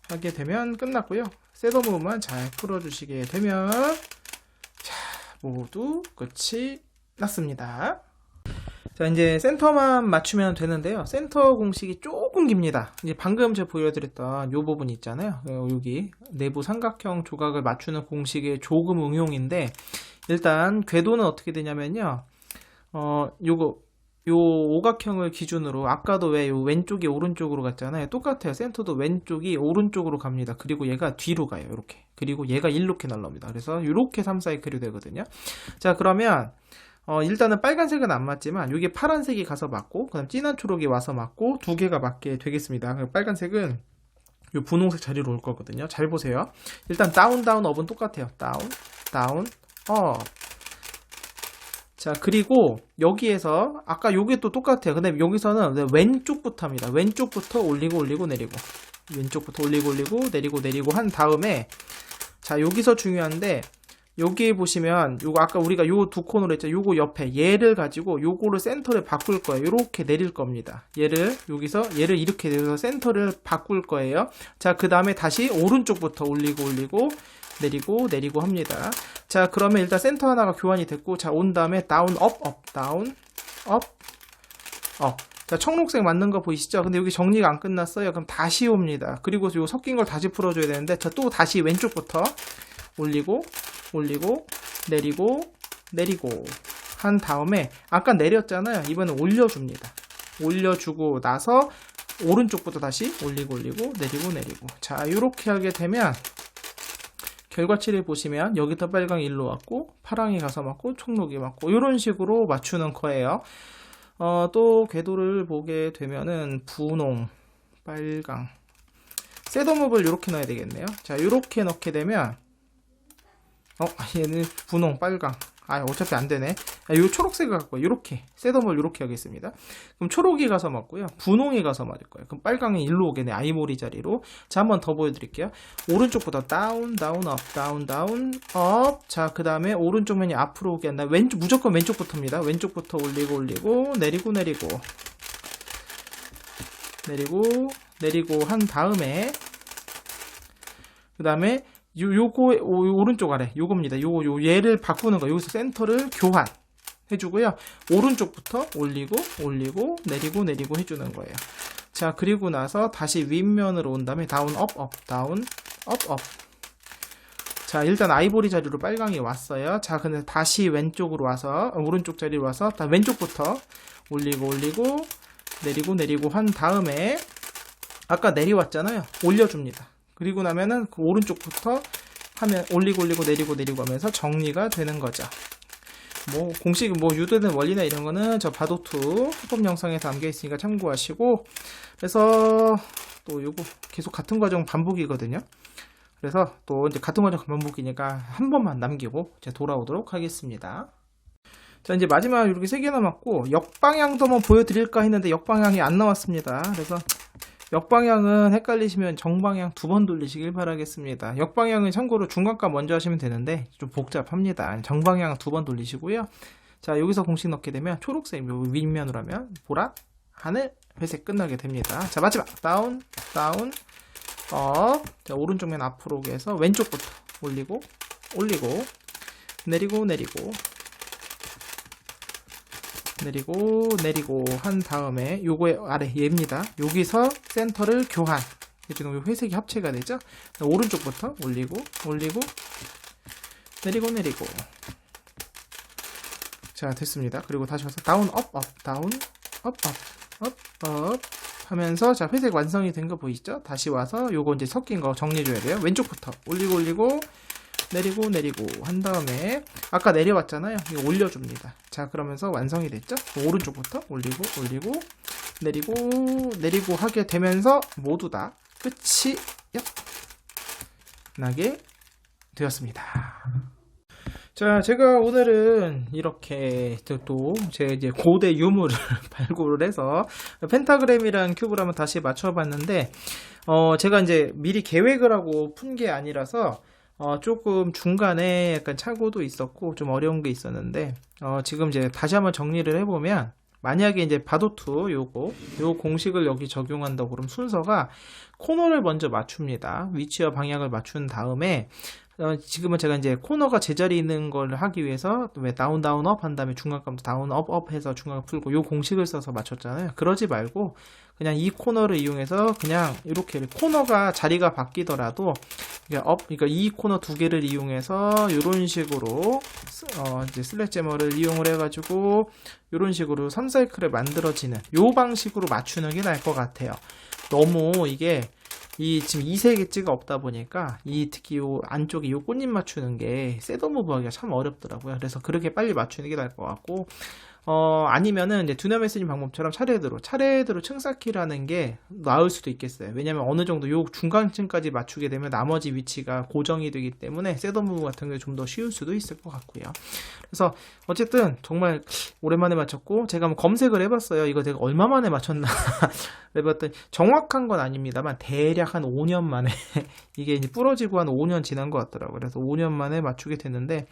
A: 하게 되면 끝났고요. 셋업만 잘 풀어주시게 되면 자, 모두 끝이 났습니다. 자, 이제 센터만 맞추면 되는데요. 센터 공식이 조금 깁니다. 이제 방금 제가 보여드렸던 요 부분 있잖아요. 여기 내부 삼각형 조각을 맞추는 공식의 조금 응용인데, 일단 궤도는 어떻게 되냐면요. 요 오각형을 기준으로 아까도 왜 요 왼쪽이 오른쪽으로 갔잖아요. 똑같아요. 센터도 왼쪽이 오른쪽으로 갑니다. 그리고 얘가 뒤로 가요. 이렇게. 그리고 얘가 이렇게 날라옵니다. 그래서 이렇게 3사이클이 되거든요. 자, 그러면 일단은 빨간색은 안 맞지만 여기 파란색이 가서 맞고, 그 다음 진한 초록이 와서 맞고 2개가 맞게 되겠습니다. 빨간색은 요 분홍색 자리로 올 거거든요. 잘 보세요. 일단 다운 다운 업은 똑같아요. 다운 다운 업. 자, 그리고 여기에서 아까 요게 또 똑같아요. 근데 여기서는 왼쪽부터 합니다. 왼쪽부터 올리고 올리고 내리고, 왼쪽부터 올리고 올리고 내리고 내리고 한 다음에, 자, 여기서 중요한데, 여기 보시면 요거 아까 우리가 요 두 코너로 했죠. 요거 옆에 얘를 가지고 요거를 센터를 바꿀 거예요. 요렇게 내릴 겁니다. 얘를 여기서 얘를 이렇게 내려서 센터를 바꿀 거예요. 자, 그 다음에 다시 오른쪽부터 올리고 올리고 내리고 내리고 합니다. 자, 그러면 일단 센터 하나가 교환이 됐고, 자, 온 다음에 다운 업 업 다운 업 업. 자, 청록색 맞는 거 보이시죠? 근데 여기 정리가 안 끝났어요. 그럼 다시 옵니다. 그리고 요 섞인 걸 다시 풀어줘야 되는데, 자, 또 다시 왼쪽부터 올리고 올리고 내리고 내리고 한 다음에 아까 내렸잖아요. 이번엔 올려줍니다. 올려주고 나서 오른쪽부터 다시 올리고 올리고 내리고 내리고. 자, 이렇게 하게 되면 결과치를 보시면 여기서 빨강이 일로 왔고 파랑이 가서 맞고 청록이 맞고 이런 식으로 맞추는 거예요. 또 궤도를 보게 되면은 분홍, 빨강, 셋업을 이렇게 넣어야 되겠네요. 자, 이렇게 넣게 되면 얘는 분홍, 빨강. 어차피 안 되네. 요 초록색을 갖고 이렇게 셋업을 이렇게 하겠습니다. 그럼 초록이 가서 맞고요. 분홍이 가서 맞을 거예요. 그럼 빨강이 일로 오겠네. 아이보리 자리로. 자, 한번 더 보여드릴게요. 오른쪽부터 다운, 다운, 업, 다운, 다운, 업. 자, 그 다음에 오른쪽 면이 앞으로 오게 한다. 왼쪽, 무조건 왼쪽부터입니다. 왼쪽부터 올리고 올리고 내리고 내리고 내리고 내리고 한 다음에 그 다음에 요거 오른쪽 아래 요겁니다. 요 얘를 바꾸는 거. 여기서 센터를 교환 해주고요. 오른쪽부터 올리고 올리고 내리고 내리고 해주는 거예요. 자, 그리고 나서 다시 윗면으로 온 다음에 다운 업 업 다운 업 업. 자, 일단 아이보리 자리로 빨강이 왔어요. 자, 근데 다시 왼쪽으로 와서 오른쪽 자리로 와서 다 왼쪽부터 올리고 올리고 내리고 내리고 한 다음에 아까 내려왔잖아요. 올려줍니다. 그리고 나면은 그 오른쪽부터 하면 올리고 올리고 내리고 내리고 하면서 정리가 되는 거죠. 뭐 공식 뭐 유도된 원리나 이런 거는 저 바도투 후법 영상에서 담겨 있으니까 참고하시고, 그래서 또 요거 계속 같은 과정 반복이거든요. 그래서 또 이제 같은 과정 반복이니까 한 번만 남기고 이제 돌아오도록 하겠습니다. 자, 이제 마지막 이렇게 3개 남았고 역방향도 한번 보여드릴까 했는데 역방향이 안 나왔습니다. 그래서 역방향은 헷갈리시면 정방향 2번 돌리시길 바라겠습니다. 역방향은 참고로 중간값 먼저 하시면 되는데 좀 복잡합니다. 정방향 2번 돌리시고요. 자, 여기서 공식 넣게 되면 초록색 윗면으로 하면 보라, 하늘, 회색 끝나게 됩니다. 자, 마지막 다운, 다운, 업. 자, 오른쪽 면 앞으로 오게 해서 왼쪽부터 올리고 올리고 내리고 내리고 내리고 내리고 한 다음에 요거의 아래 얘입니다. 여기서 센터를 교환 지금 요 회색이 합체가 되죠. 오른쪽부터 올리고 올리고 내리고 내리고. 자, 됐습니다. 그리고 다시 와서 다운 업 업 다운 업 업 업 업 하면서, 자, 회색 완성이 된 거 보이시죠? 다시 와서 요거 이제 섞인 거 정리해 줘야 돼요. 왼쪽부터 올리고 올리고 내리고 내리고 한 다음에 아까 내려왔잖아요. 이거 올려줍니다. 자, 그러면서 완성이 됐죠? 오른쪽부터 올리고 올리고 내리고 내리고 하게 되면서 모두 다 끝이 나게 되었습니다. 자, 제가 오늘은 이렇게 또 제 이제 고대 유물을 발굴을 해서 펜타그램이라는 큐브를 한번 다시 맞춰봤는데, 제가 이제 미리 계획을 하고 푼 게 아니라서 조금 중간에 약간 착오도 있었고 좀 어려운 게 있었는데, 지금 이제 다시 한번 정리를 해보면, 만약에 이제 바도투 요 공식을 여기 적용한다고 그러면 순서가 코너를 먼저 맞춥니다. 위치와 방향을 맞춘 다음에, 지금은 제가 이제 코너가 제자리 있는 걸 하기 위해서 왜 다운 다운 업 한 다음에 중간값도 다운 업 업 해서 중간값 풀고 요 공식을 써서 맞췄잖아요. 그러지 말고 그냥 이 코너를 이용해서 그냥 이렇게 코너가 자리가 바뀌더라도 그러니까 이 코너 두 개를 이용해서 이런 식으로 이제 슬래지머를 이용을 해가지고 이런 식으로 3사이클을 만들어지는 요 방식으로 맞추는 게 나을 것 같아요. 너무 이게 지금 2색 엣지가 없다 보니까 특히 요 안쪽에 요 꽃잎 맞추는 게 셋업 무브 하기가 참 어렵더라고요. 그래서 그렇게 빨리 맞추는 게 나을 것 같고, 아니면은 이제 두뇌메시지 방법처럼 차례대로 층 쌓기라는 게 나을 수도 있겠어요. 왜냐면 어느 정도 요 중간층까지 맞추게 되면 나머지 위치가 고정이 되기 때문에 셋업 무브 같은 게 좀 더 쉬울 수도 있을 것 같고요. 그래서 어쨌든 정말 오랜만에 맞췄고, 제가 한번 검색을 해봤어요. 이거 내가 얼마 만에 맞췄나 해봤더니 정확한 건 아닙니다만 대략 한 5년 만에 이게 이제 부러지고 한 5년 지난 것 같더라고요. 그래서 5년 만에 맞추게 됐는데,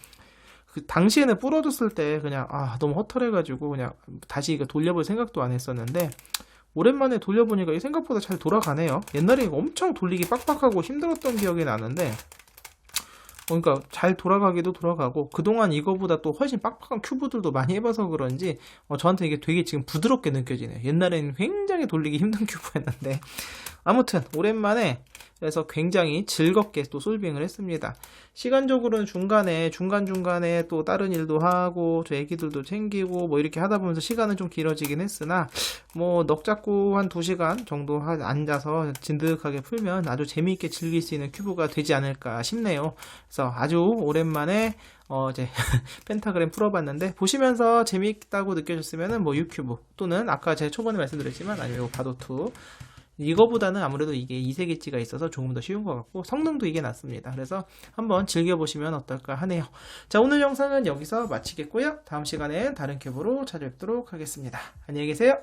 A: 그 당시에는 부러졌을 때 그냥 너무 허탈해가지고 그냥 다시 이거 돌려볼 생각도 안 했었는데, 오랜만에 돌려보니까 이 생각보다 잘 돌아가네요. 옛날에 이거 엄청 돌리기 빡빡하고 힘들었던 기억이 나는데, 그러니까 잘 돌아가기도 돌아가고, 그동안 이거보다 또 훨씬 빡빡한 큐브들도 많이 해봐서 그런지 저한테 이게 되게 지금 부드럽게 느껴지네요. 옛날에는 굉장히 돌리기 힘든 큐브였는데, 아무튼 오랜만에 그래서 굉장히 즐겁게 또 솔빙을 했습니다. 시간적으로는 중간중간에 또 다른 일도 하고 저 애기들도 챙기고 뭐 이렇게 하다 보면서 시간은 좀 길어지긴 했으나, 뭐 넋 잡고 한 2시간 정도 앉아서 진득하게 풀면 아주 재미있게 즐길 수 있는 큐브가 되지 않을까 싶네요. 그래서 아주 오랜만에 이제 펜타그램 풀어봤는데, 보시면서 재미있다고 느껴졌으면은 뭐 유큐브 또는 아까 제가 초반에 말씀드렸지만 아니면 바도2, 이거보다는 아무래도 이게 2세기치가 있어서 조금 더 쉬운 것 같고 성능도 이게 낫습니다. 그래서 한번 즐겨보시면 어떨까 하네요. 자, 오늘 영상은 여기서 마치겠고요. 다음 시간엔 다른 큐브로 찾아뵙도록 하겠습니다. 안녕히 계세요.